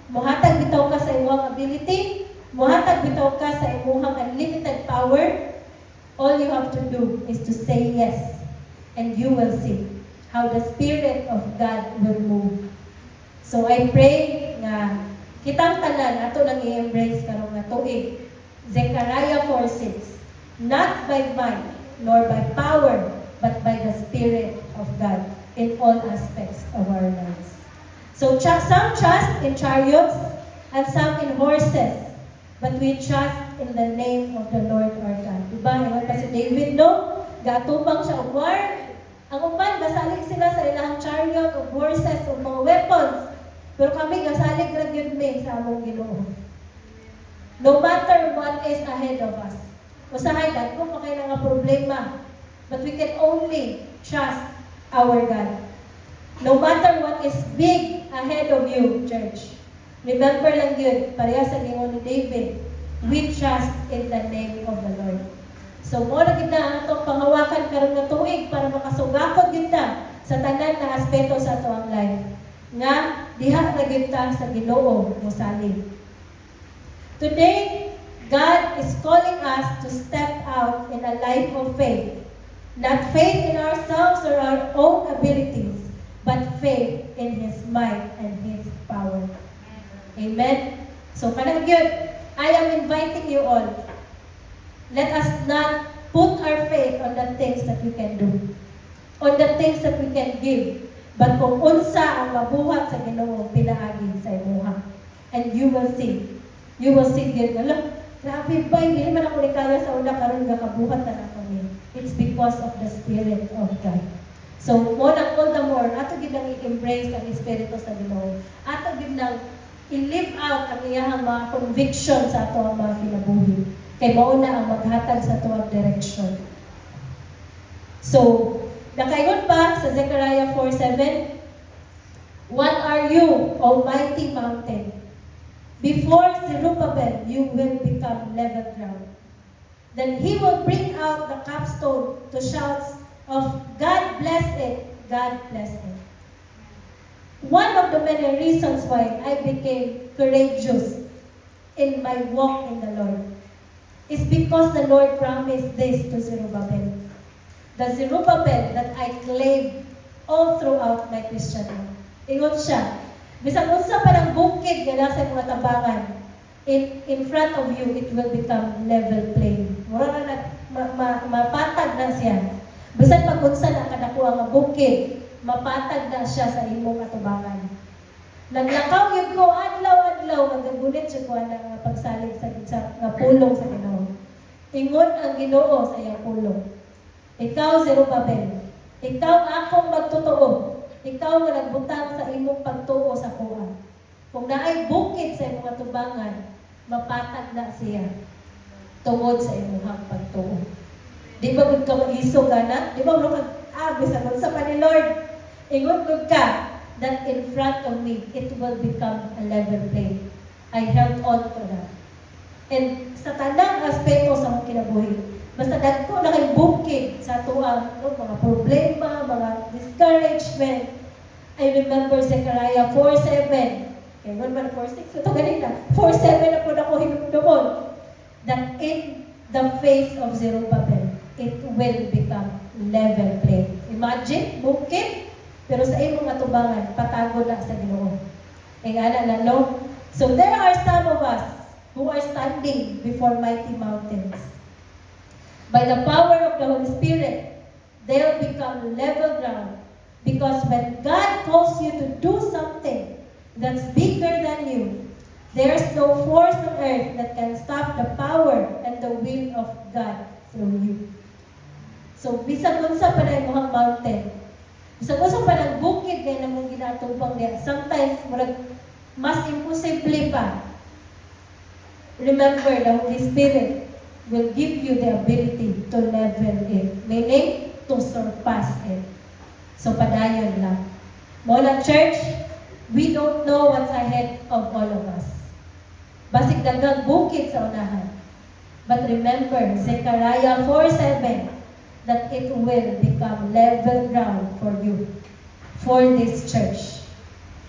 [SPEAKER 5] muhatag bitaw ka sa imong ability, muhatag bitaw ka sa imong unlimited power. All you have to do is to say yes, and you will see how the Spirit of God will move. So I pray nga kitang tanan ato nang i-embrace karong nga tuig. Zechariah 4:6. Not by might nor by power, but by the Spirit of God in all aspects of our lives. So some trust in chariots and some in horses, but we trust in the name of the Lord our God. Diba? Ngayon pa si David, no? Gatubang siya og war. Ang uban, gasalig sila sa ilang chariot o horses o mga weapons. Pero kami, gasalig ra gyud mi sa among Ginoo. No matter what is ahead of us. Usahay dad kung makay nga problema. But we can only trust our God. No matter what is big ahead of you, church. Remember lang yun, pareha sa gingon ni David, we trust in the name of the Lord. So, mo na kita ang itong panghawakan karon nga tuig para makasugakod kita sa tanan na aspeto sa atoang life. Nga, diha na kita sa Ginoo mosalig. Today, God is calling us to step out in a life of faith. Not faith in ourselves or our own abilities, but faith in His might and His power. Amen? So, kanang yun, I am inviting you all. Let us not put our faith on the things that we can do, on the things that we can give, but kung unsa ang mabuhat sa Ginoo pinaagi sa imuha. And you will see yun. Alam, grabe ba, hindi naman ako likaya sa una karon nga kabuhat na ako niya. It's because of the Spirit of God. So, all the more, ato gid nang i-embrace ang Espiritu sa Ginoo. Ato gid nang i-live out ang iyang mga conviction sa ato ang mga kinabuhi. Kay mao na ang maghatag sa ato ang direction. So, nakaingon pa sa Zechariah 4:7, what are you, almighty mountain? Before Zerubbabel, you will become level ground. Then he will bring out the capstone to shouts of God bless it, God bless it. One of the many reasons why I became courageous in my walk in the Lord is because the Lord promised this to Zerubbabel. the Zerubbabel that I claim all throughout my Christian life. Ingon siya, bisag unsa pa ng bukid nga nasa mga tabangan, in front of you, it will become level plain. Mura na mapatag na siya. Bisag pag-unsa na kadakuha nga bukid, mapatag na siya sa imong atubangan. Naglakaw yun ko, adlaw-adlaw, nagagunit siya ko na pagsalig sa nga pulong sa Ginoo. Ingon ang Ginoo sa iyang pulong. Ikaw, Zerubbabel, ikaw akong magtotoo. Ikaw nga nagbutang sa imong pagtuo sa kuha. Kung naay bukid sa imong atubangan, mapatag na siya tungod sa imong pagtuo. Di ba gud ka maisog na? Di ba mo bisag sa pa ni Lord? Ingon gud ka that in front of me, it will become a level plane. I held on to that. And sa tanang aspeto sa mga kinabuhi, basta dagko na kay bukid sa tuang mga problema, mga discouragement. I remember Zechariah 4:7. Okay, 1 4:6. Ito ganito. 4:7 na po na ko hinumdumon. That in the face of Zerubbabel, it will become level plane. Imagine, bukid, pero sa imong atubangan, patago na sa Ginoo. Ingana na, no? So there are some of us who are standing before mighty mountains. By the power of the Holy Spirit, they'll become level ground. Because when God calls you to do something that's bigger than you, there's no force on earth that can stop the power and the will of God through you. So, bisag unsa pa na imong mountain, bisag unsa pa ng bukid kay namong ginatubang niya, sometimes mas imposible pa. Remember, the Holy Spirit will give you the ability to level it, meaning to surpass it. So, padayon lang. Muna church, we don't know what's ahead of all of us. Basig dagang bukid sa unahan. But remember, Zechariah 4:7, that it will become level ground for you, for this church.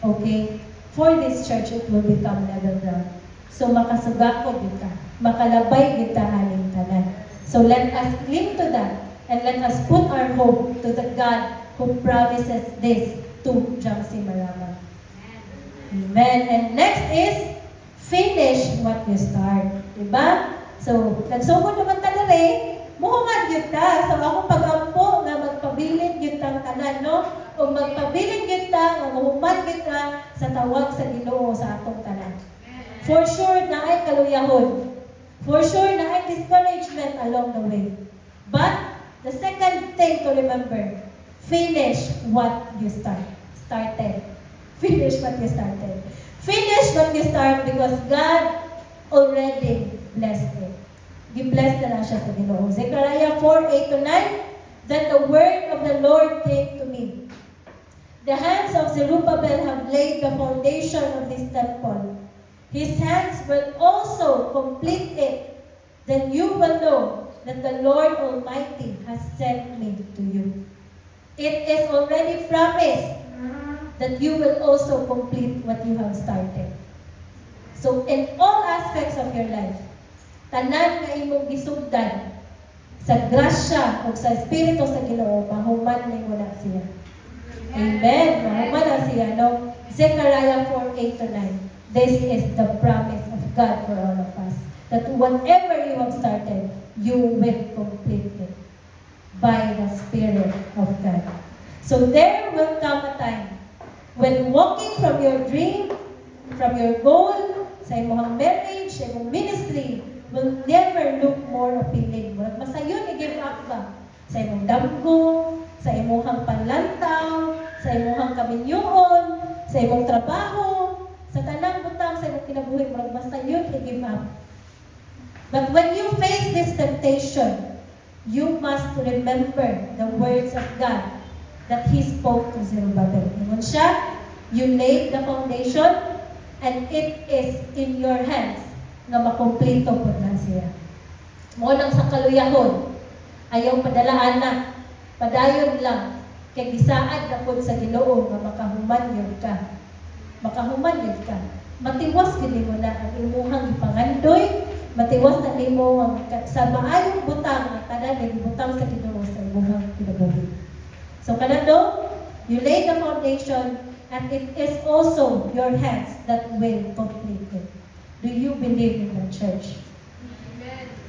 [SPEAKER 5] Okay? For this church, it will become level ground. So, makasugakod kita, makalabay kita aning tanan. So, let us cling to that, and let us put our hope to the God who promises this to Jamsi Marama. Amen. And next is, finish what you start. Diba? So, nagsugod naman tanari, muhumad yun ta. So, akong pag-ampo nga magpabilin yun tang tanan, no? O magpabilin yun ta, nga muhumad yun ta sa tawag sa Ginoo sa atong tanan. For sure na ay kaluyahon. For sure na ay discouragement along the way. But, the second thing to remember, finish what you started. Finish what you started. Finish what you start because God already blessed it. Gi-bless na lang siya sa Ginoo. Zechariah 4:8-9, then the word of the Lord came to me. The hands of Zerubbabel have laid the foundation of this temple. His hands will also complete it. Then you will know that the Lord Almighty has sent me to you. It is already promised that you will also complete what you have started. So in all aspects of your life, tanan nga imong gisugdan sa grasya o sa Espiritu sa Ginoo, mahuman nimo na siya. Amen. Mahuman na siya, no? Zechariah 4:8-9. This is the promise of God for all of us. That whatever you have started, you will complete it by the Spirit of God. So there will come a time when walking from your dream, from your goal, sa imong marriage, sa imong ministry, will never look more appealing. Murag masayon, i-give up ba? Sa imong damgo, sa imong panlantaw, sa imong kaminyoon, sa imong trabaho, sa tanang butang, sa imong kinabuhi, murag masayon, i-give up. But when you face this temptation, you must remember the words of God that He spoke to Zerubbabel. Ingon siya, you laid the foundation, and it is in your hands nga makomplito po na siya. Munang sa kaluyahon, ayaw padalaan na, padayon lang, kay gisaad na po sa Ginoo nga makahuman yun ka. Makahuman yun ka. Matiwas gini mo na ang imuhang ipangandoy, matiwas na nimo ang sa maayong butang ang tanan ay butang sa Ginoo sa imong kinabuhi. So kanado, you lay the foundation and it is also your hands that will complete it. Do you believe in the church?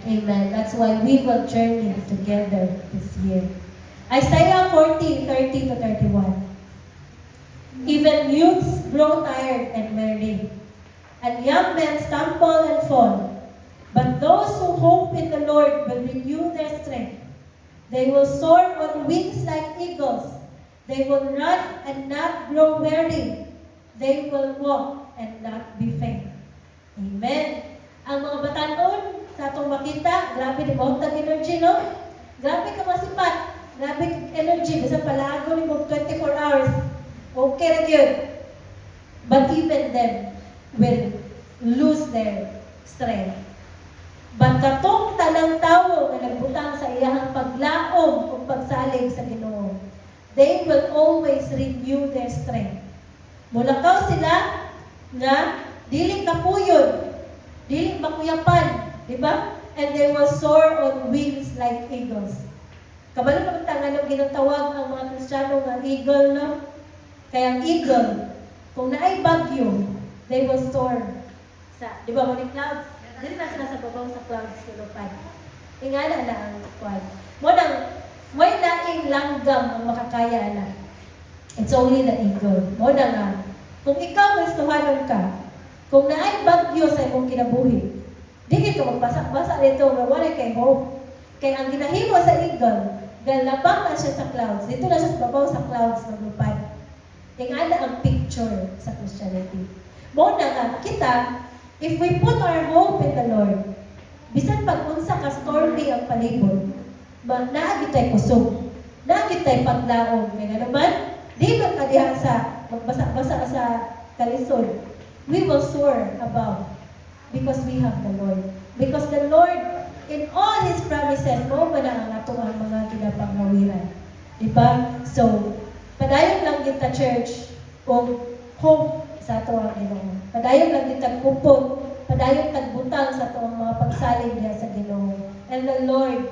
[SPEAKER 5] Amen. That's why we will journey together this year. Isaiah 40:30 to 31. Even youths grow tired and weary, and young men stumble and fall. But those who hope in the Lord will renew their strength. They will soar on wings like eagles. They will run and not grow weary. They will walk and not be faint. Amen. Ang mga batanon sa atong makita, grabe di ba? Tag energy, no? Grabe ka masipat. Grabe kang energy. Basta palago ni mo 24 hours. Okay na yun. But even them will lose their strength. But katong tanang tao na nagbutang sa iyahang paglaom o pagsalig sa Ginoo, they will always renew their strength. Mulakaw sila nga dili kapuyod, dili makuyapan, di ba? And they will soar on wings like eagles. Kabalo naman tangan ng ginatawag ang mga Kristiyano nga eagle, no? Kaya ang eagle, kung naay bagyo, they will soar sa, di ba, morning clouds? Dili na sila sa babaw sa clouds, kilupad. Ingana na ang quad. Mo nang, may laing langgam ang makakaya na. It's only the eagle. Mo na nga, kung ikaw gustuhanon ka, kung naay bagyo sa imong kinabuhi, di ka magbasa-basa nito nga wala kay hope. Kaya ang ginahimo sa eagle, galabang na siya sa clouds. Dito na siya sa babaw sa clouds maglupad. Ingana ang picture sa Christianity. Mo na nga, kita, if we put our hope in the Lord, bisan pag-unsa ka stormy ang palibot, naagit tayo kusog, naagit tayo paglaong. Kaya naman, di ba ka diha sa magbasa-basa sa kalisod, we will soar above because we have the Lord. Because the Lord, in all His promises, mo ba na ang ato ang mga kinapanghawiran. Diba? So, padayon lang kita church o hope sa ato ang Ginoo. Padayon lang kita kupot, padayon tagbutang sa ato ang mga pagsalig niya sa Ginoo. And the Lord,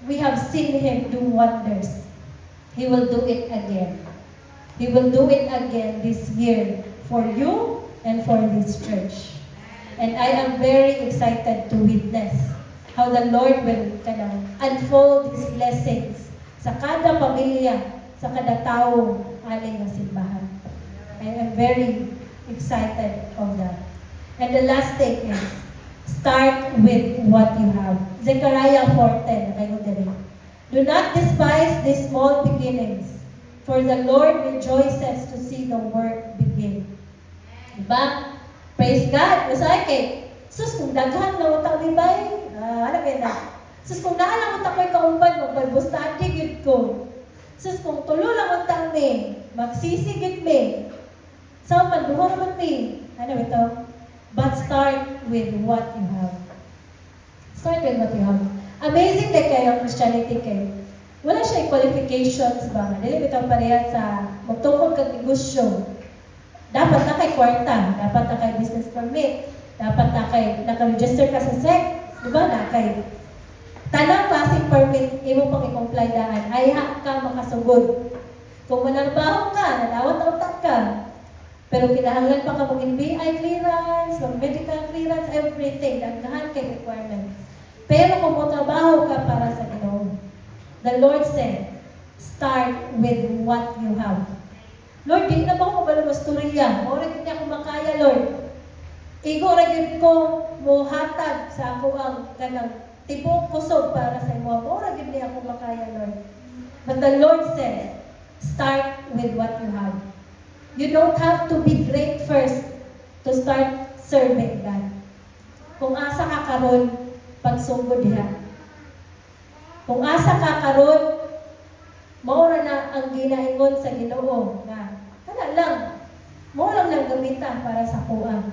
[SPEAKER 5] we have seen Him do wonders. He will do it again. He will do it again this year for you and for this church. And I am very excited to witness how the Lord will unfold His blessings sa kada pamilya, sa kada tao aling nga simbahan. I am very excited of that. And the last thing is, start with what you have. Zechariah 4:10, kayo dali. Do not despise these small beginnings, for the Lord rejoices to see the work begin. Diba? Praise God! Masaya kay, sus, kung daghan na utak ni bay, ano kaya na? Sus, kung naalang utak ko'y kaumpan, mag-Bible study, gid ko. Sus, kung tulo lang utak mi, magsisigit mi. So, magduha naman mi. Ano ito? But start with what you have. Start with what you have. Amazing na kayo ang Christianity kayo. Wala siya qualifications ba? Dili bitang pareha sa magtungkol kang negosyo. Dapat na kay kwarta, dapat na kay business permit, dapat na kay naka-register ka sa SEC, di ba na kay tanang klaseng permit, imo pang i-comply daan, ay ka makasugod. Kung manarbaho ka, nadawat na utak ka, pero kinahanglan pa ka mag-NBI clearance, mag-medical clearance, everything, dagdahan kay requirements. Pero kung trabaho ka para sa Ginoo, the Lord said, start with what you have. Lord, di na ba ako mabalabasturya? Maura gid niya ako makaya, Lord. Igo ra gid ko mohatag sa ako ang kanang tibok kusog para sa imo. Maura gid niya ako makaya, Lord. But the Lord said, start with what you have. You don't have to be great first to start serving God. Kung asa ka karon, pagsugod diha. Kung asa ka karon, maura na ang ginaingon sa Ginoo na kana lang, mo lang gamitan para sa kuha.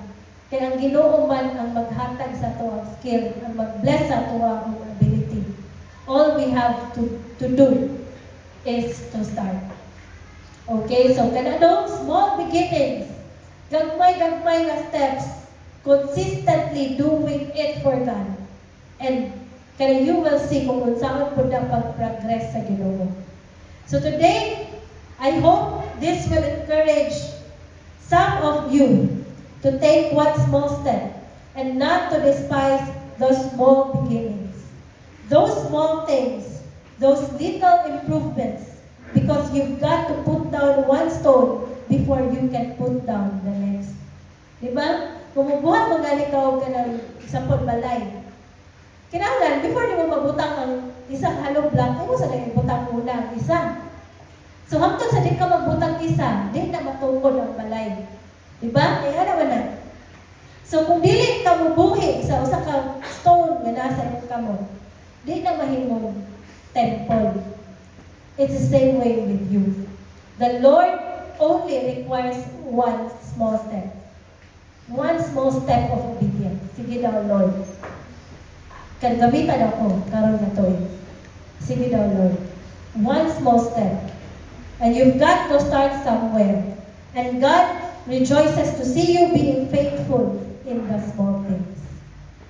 [SPEAKER 5] Kaya ang Ginoo man ang maghatag sa tuwang skill, ang mag-bless sa tuwang ability. All we have to do is to start. Okay, so kanado, small beginnings. Gagmay nga steps. consistently doing it for God. And kaya you will see kung unsaon po na pag-progress sa Ginoo. So today, I hope this will encourage some of you to take one small step and not to despise those small beginnings. Those small things, those little improvements, because you've got to put down one stone before you can put down the next. Diba? Kung mabuhat mo nga ikaw ka ng example balay, kinahanglan, before di mo mabutang ang isang hollow block, ay mo sa naging butang muna ang isa. So hangtod sa di ka magbutang isa, di na matungkol ang balay. Diba? Eh, ano ba na? So kung dili ka mubuhi sa usa ka stone nga nasa imong kamot, di na mahimong temple. It's the same way with you. The Lord only requires one small step. One small step of obedience. Sige daw, Lord. Kan gamitan ako, karon na to eh. Sige daw, Lord. One small step. And you've got to start somewhere. And God rejoices to see you being faithful in the small things.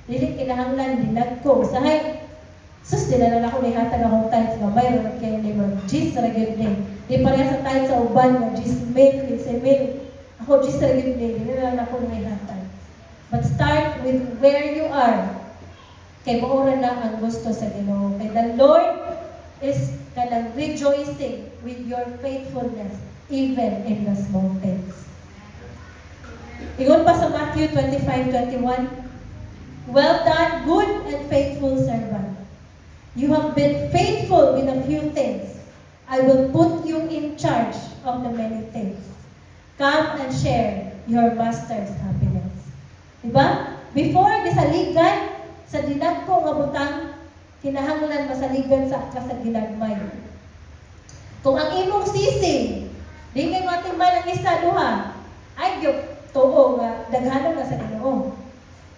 [SPEAKER 5] Dili kinahanglan dinag ko. Usahay, sus, dinala ako ni hatag akong times nga mayroon kayo ni Lord. Jis, ragid ni. Di pareha sa times sa uban nga Jis mil, 15 mil. Ako, Jis, ragid ni. Dinala ako ni hatag. But start with where you are. Kay maura na ang gusto sa Ginoo. Kay the Lord is kanang rejoicing with your faithfulness even in the small things. Ingon pa sa Matthew 25:21, well done, good and faithful servant. You have been faithful with a few things. I will put you in charge of the many things. Come and share your master's happiness. Diba? Before gisaligan sa dinagko nga butang, kinahanglan masaligan sa kasaginagmay. Kung ang imong sisig, di kay matimbal ang isa duha, ay gyud tuo nga daghanon na sa Ginoo.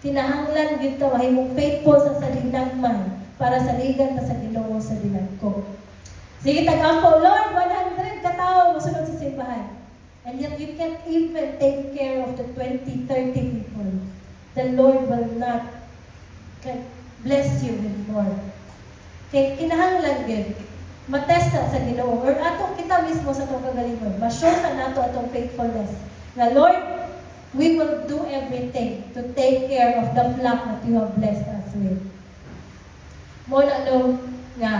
[SPEAKER 5] Kinahanglan gyud ka mahimong faithful sa salinagmay para saligan ta sa Ginoo sa dinagko. Sige tagampo, Lord, 100 ka tawo mosunod sa simbahan. And yet you can't even take care of the 20, 30 people. The Lord will not bless you with more. Kaya kinahanglan yun, matesta sa Ginoo, or ato kita mismo sa itong kagalingon, ma-show sa nato atong faithfulness. Na Lord, we will do everything to take care of the flock that you have blessed us with. Muna nga,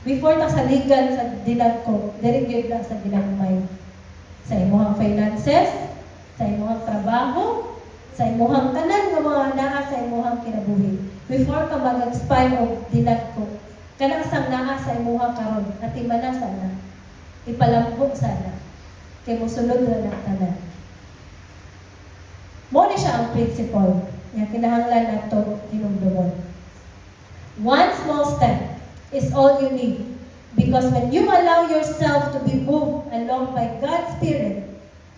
[SPEAKER 5] before ta saligan sa dinag ko, dirigid na sa ginagmay. Sa imuhang finances, sa imuhang trabaho, sa imuhang tanan nga mga naa sa imuhang kinabuhi. Before ka mag-expire og dinag ko, kanang sang naa sa imuhang karon, at imana sana, ipalambok sana, kay musunod na ng tanan. Mo ni siya ang principle, nga kinahanglan nato hinumdumon. One small step is all you need, because when you allow yourself to be moved along by God's Spirit,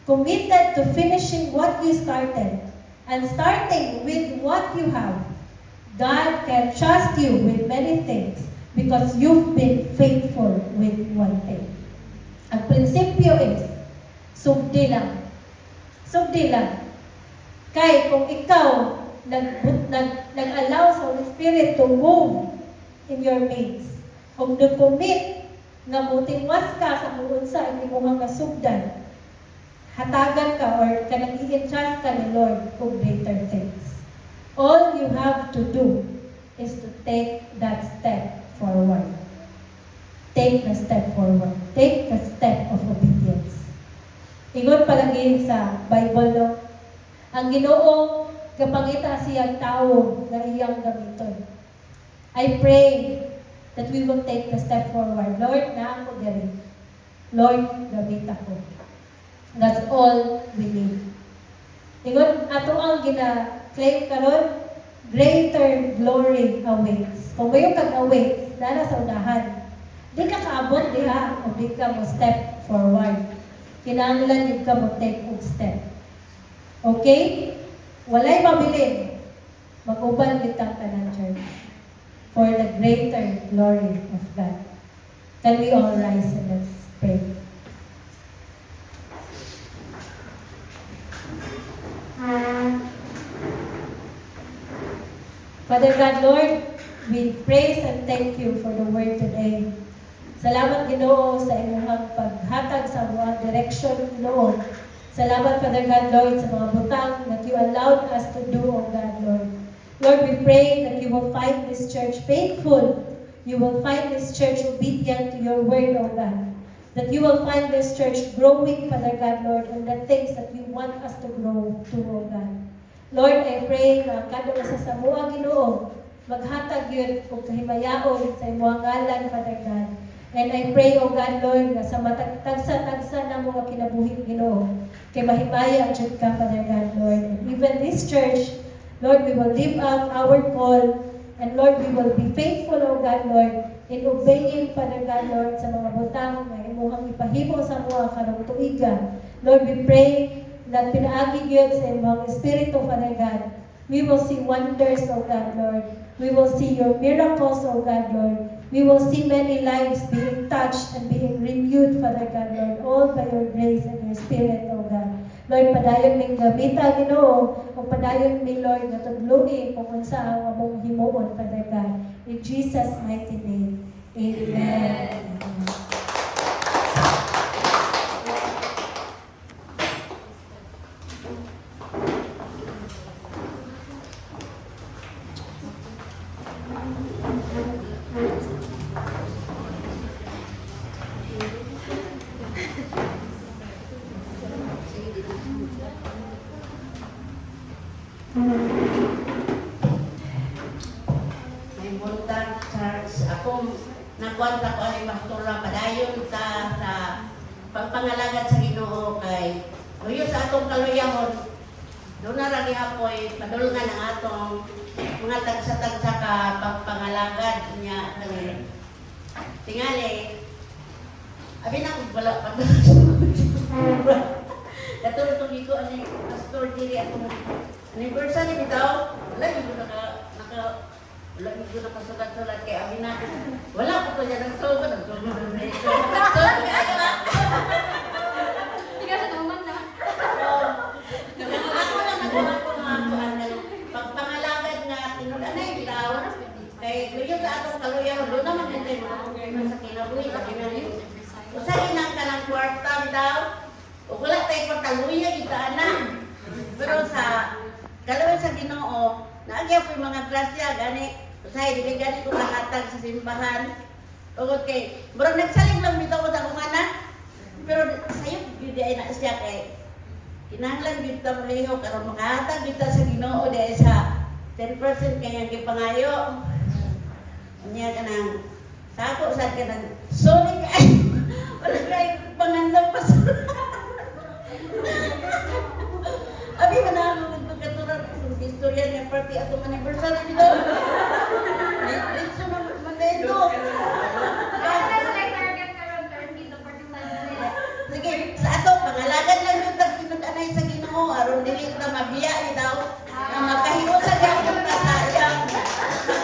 [SPEAKER 5] committed to finishing what you started, and starting with what you have, God can trust you with many things because you've been faithful with one thing. Ang prinsipyo is, sugdi lang. Sugdi lang. Kay kung ikaw nag-allow sa Holy Spirit to move in your midst, kung nag-commit nga mutingwas ka sa kung unsa ang imong kasugdan, hatagan ka or kanang i-entrust ka ni Lord kung greater things. All you have to do is to take that step forward. Take the step forward. Take the step of obedience. Ingon palagi sa Bible, no? Ang Ginoo kapangita siyang tao na iyang gamiton. I pray that we will take the step forward. Lord, na ako diri. Lord, gamit ako. That's all we need. Ingon, ato ang gina-claim karon, greater glory awaits. Kung mayroong kag-await, nana sa unahan, di ka kaabot diha o di ka mo step forward. Kinahanglan di ka mo take og step. Okay? Walay mabilin. Mag-uban kitang tanan, church. For the greater glory of God. Can we all rise and let's pray? Father God, Lord, we praise and thank you for the word today. Salamat Ginoo sa inyong paghatag sa mga direction Ginoo. Salamat Father God, Lord, sa mga butang that you allowed us to do, O God, Lord. Lord, we pray that you will find this church faithful. You will find this church obedient to your word, O God. That you will find this church growing, Father God, Lord, in the things that you want us to grow to, O God. Lord, I pray na kada usa sa mga Ginoo maghatag yun kung kahimayaon sa imong ngalan, Father God. And I pray, O God, Lord, na sa matagsa-tagsa na mga kinabuhi, Ginoo, kay mahimaya ang jud ka, Father God, Lord. And even this church, Lord, we will live up our call, and Lord, we will be faithful, O God, Lord, in obeying, Father God, Lord, sa mga butang na imuhang ipahimo sa mga karong tuiga. Lord, we pray that pinaagi yun sa imong Espiritu, Father God. We will see wonders, O God, Lord. We will see your miracles, O God, Lord. We will see many lives being touched and being renewed, Father God, Lord, all by your grace and your Spirit, O God. Lord, padayon ming gamita, Ginoo, o padayon mi, Lord, na tudluin kung unsa ang among himuon, Father God. In Jesus' mighty name, Amen.
[SPEAKER 6] May buntag church. Ako, nagkwanta ko ang pastora padayon sa pagpangalagad sa Ginoo kay luyo sa atong kaluyahon. Doon na rin apoy, padulungan ang atong mga tagsa-tagsa ka pagpangalagad niya. Tingali, abi na kung wala pa katulad itong iko, pastor diri atong anniversary bitaw, wala yung wala yung nakasulat-sulat kay abi na. Wala ko pa dyan nagsulat.
[SPEAKER 3] Hindi ka sa tuman na.
[SPEAKER 6] Ako lang nagawa ko mga pagpangalagad nga tinulanay bitaw. Kay luyo sa atong kaluyahon, doon naman din tayo sa kinabuhi. Usahin lang ka ng kwarta bitaw. O wala tayo pagkaluya, kita na. Pero sa kalawin sa Ginoo, naagyaw ko yung mga klasya, gani, usahay, dili gani ko kahatag sa simbahan. Tungod kay, bro, nagsaling lang bitaw ko sa kumana. Pero sa'yo, yun ay na siya kay, kinahanglan yun ta maliho, karon makahatag yun ta sa Ginoo, dahil sa 10% kanyang kipangayo. Niya ka ng, sako, saan ka ng, sorry ka, wala kayo pangandang pasura. Abi manalo ng pagkaturan ng istorya niya party atong anniversary dito. Let's mo mandendo. Sige, sa ato pangalagan lang yung tagtinag-anay sa Ginoo aron dili ta mabiya daw. Na makahiwa sa gyapon ta sa iyang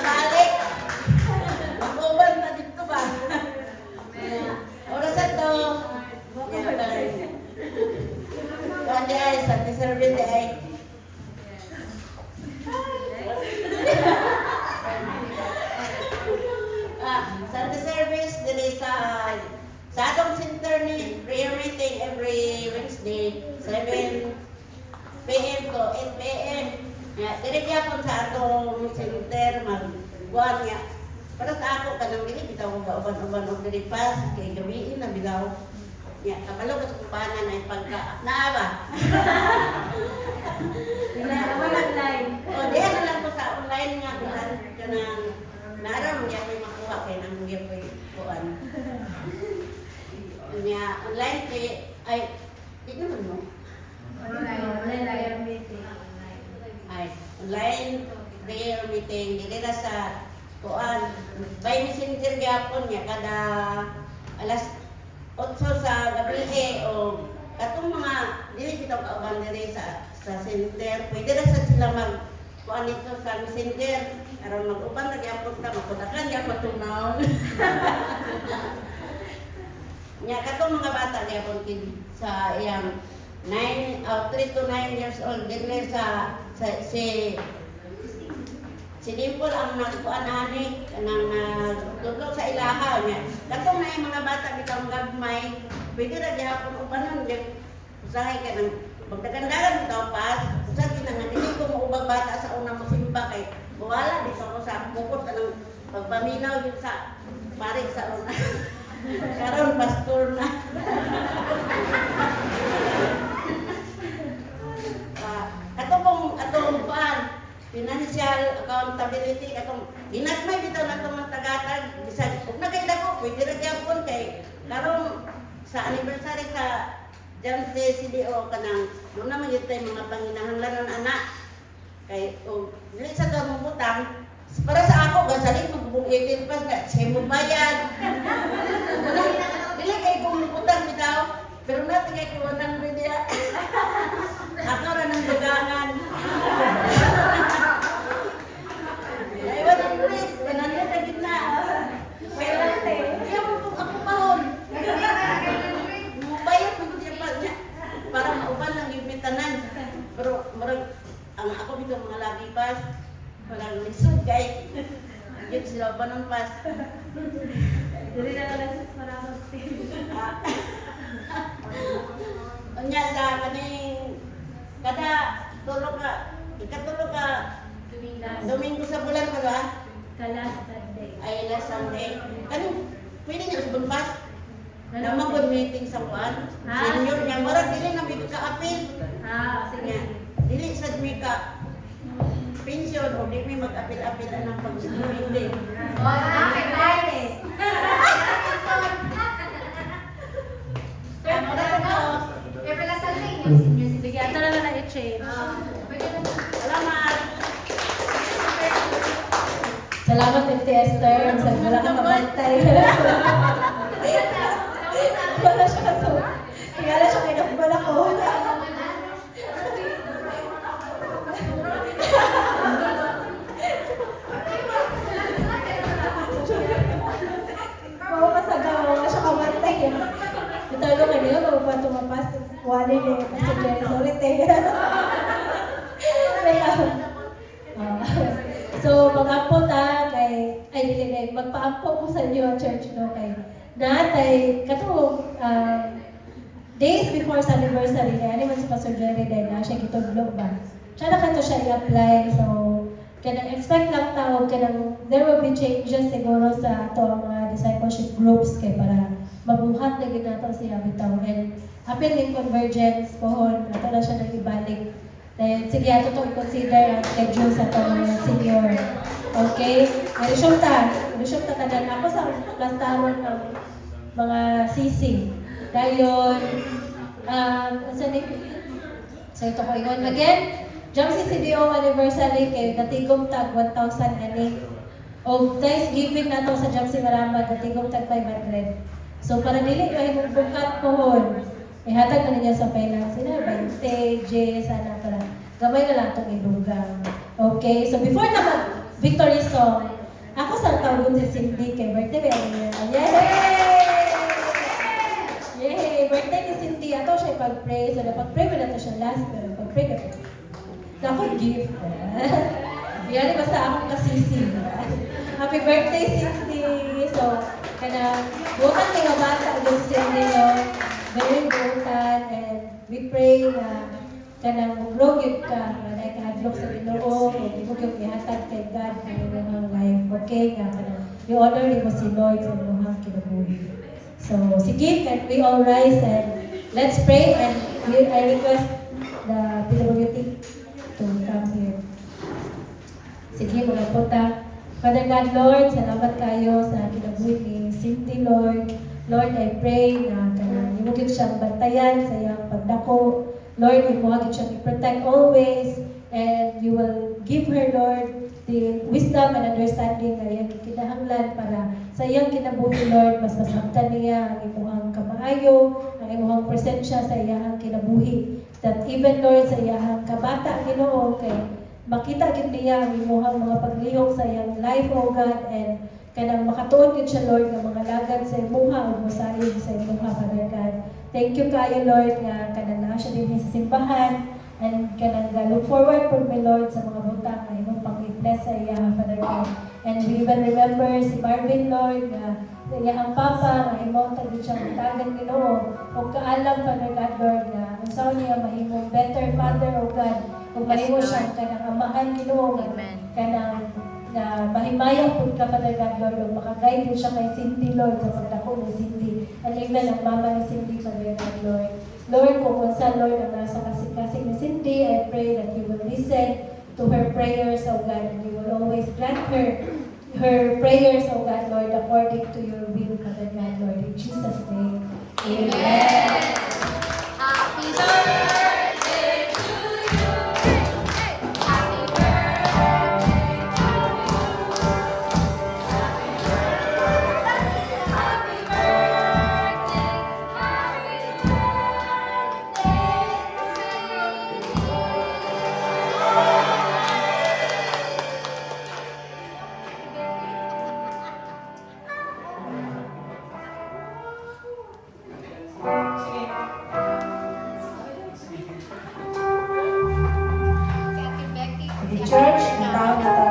[SPEAKER 6] balik. Maguban na dito ba? Oras ato. Kaya ay Sunday service ay Sunday service dili sa atong center ni prayer meeting every Wednesday 7 p.m. to 8 p.m. Dili gyapon sa atong center magbuwan nga para sa ako kanang dili bitaw uban-uban og dili pas kay gabi na bitaw. Ya, kabalo ka sa kupanan ay pagka naaba.
[SPEAKER 5] Online.
[SPEAKER 6] O, diyan na lang po sa online nga kuhan ka ng naram niya may makuha kay nang niya po kuhan. Niya online kay ay di naman mo.
[SPEAKER 5] Online prayer meeting.
[SPEAKER 6] Ay, online prayer meeting dili na sa kuhan. By messenger gyapon niya kada alas 8 sa gabi o katong mga dili bitaw kauban diri sa center pwede ra sa sila mag kuan nito sa messenger aron mag-uban na gyapon ta makudakan gyapon tunaw nya katong mga bata gyapon kid sa iyang 3 to 9 years old dili sa si Si Dimple ang nagkuanani, kanang nagtudlog sa ilaha niya. Katong na yung mga bata bitang gagmay, pwede na gihapon upanon, usahay ka ng pagdagandagan mo pas, usahay kinang hindi ko maubag bata sa unang musimba kay wala di sa ko sa bukod ka ng pagpaminaw yun sa parig sa una. Karon pastor na. Atong paan, financial accountability, atong hinagmay bitaw na itong mga tagatag, bisag, kung nagkaila ko, pwede na gyapon kay, karong sa anniversary sa Jamse CDO kanang, doon naman yun tayo mga panginahanglan ng anak. Kay, kung dili sa damong butang, para sa ako, gasalit magbubong pas nga, siya mo bayad. Dili kayo kung butang bitaw, pero natin kayo kiwanang media. Ako rin ang dugangan. Ay, walang risk. Gananya na gitna. Pero, hindi ako pahon. Mubayad mo siya pa niya. Para mauban ng ibitanan. Pero, ang ako dito mga lagi pas, walang lisod kay. Yun sila ba ng pas.
[SPEAKER 5] Dili na lang sa maraming
[SPEAKER 6] Unya sa kaning kada ikatulog ka Domingo sa bulan ka ba?
[SPEAKER 5] Last Sunday.
[SPEAKER 6] Ay last Sunday. Ano? Pwede niya sa bunpas? Na mag-meeting sa buwan? Senior niya. Marag dili na bigod ka apil.
[SPEAKER 5] Sige.
[SPEAKER 6] Dili sa dmi ka pension o di may mag-apil-apil ng pag-meeting.
[SPEAKER 5] Sige, ato na lang i-change.
[SPEAKER 6] Salamat!
[SPEAKER 5] Salamat, Titi Esther. Wala kang mabantay. Wala siya kaso. Tingala siya kay nakabala ko. Mawakasagaw. Wala siya kabantay. Ito lang kanina, bago tumapas. Wali ni Pastor Jerry Solite. So, mag-ampo ta kay, ay dili magpa-ampo ko sa inyo church no kay natay katong days before sa anniversary niya, ani man si Pastor Jerry din na siya gitudlog ba. Siya na kanto siya i-apply, so kanang expect lang tawag kanang there will be changes siguro sa ato ang mga discipleship groups kay para mabuhat na gid nato siya bitaw and apil in convergence pohon ato na siya nag-ibalik. Then, sige, ato itong i-consider ang schedule sa itong mga senior. Okay? Resulta ka na ako sa plastaron ng mga sisi. Dayon, so ito ko ingon again, Jamse CDO anniversary kay Gatigong Tag 1,000 ani. O Thanksgiving na to sa Jamse Maramba, Gatigong Tag 500. So para dili kayo bukat pohon, ihatag na niya sa finance na 20, J, sana para gamay na lang itong ilugang. Okay, so before na mag-victory song, ako sa tawag si Cindy kay birthday ba niya? Yay! Yay! Birthday ni Cindy, ato siya pag-pray. So napag-pray mo na ito siya last, pero pag-pray ka ito. Ako gift. Yan, basta akong kasisi. Happy birthday, Cindy! So, bukan mga bata doon si Cindy, no? Very important, and we pray na mag-grow yun ka, na ikahadlok sa Ginoo, o di mo yung ihatag kay God na yung mga life. Okay nga, you honor ni mo si Lord sa mga kinabuhi. So, sige, can we all rise and let's pray, and I request the PWT to come here. Sige, mga puta. Father God, Lord, salamat kayo sa kinabuhi ni Cindy, Lord. Lord, I pray na imugid siyang bantayan sa iyang pagdako. Lord, imugid siyang i-protect always, and you will give her, Lord, the wisdom and understanding na iyang kinahanglan para sa iyang kinabuhi, Lord, mas masabtan niya ang imuhang kamaayo, ang imuhang presensya sa iyang kinabuhi. That even, Lord, sa iyang kabata, Ginoo, kay makita gid niya ang imuhang mga paglihok sa iyang life, O God, and kanang makatuon gid siya, Lord, ng mga lagad sa imuha o masayod sa imuha, Father God. Thank you kayo, Lord, nga kanang naa siya din sa simbahan, and kanang look forward po, my Lord, sa mga butang na imong pang-i-bless sa iya, And we even remember si Marvin, Lord, na iyang papa, nga imo tagid siyang tagan Ginoo. O kaalam, Father God, Lord, na unsaon niya mahimong better father, O God, kung mahimo siyang kanang amahan Ginoo, kanang na mahimayang po ka, Father God, Lord, o makaguide din siya kay Cindy, Lord, sa pagdako ni Cindy. And even ang mama ni Cindy, Father God, Lord. Lord, kung unsa, Lord, ang nasa kasing-kasing ni Cindy, I pray that you will listen to her prayers, O God, and you will always grant her prayers, O God, Lord, according to your will, Father God, Lord. In Jesus' name, amen.
[SPEAKER 3] Happy birthday to you. Happy birthday to you. Happy birthday. Happy birthday. Happy
[SPEAKER 2] The church, now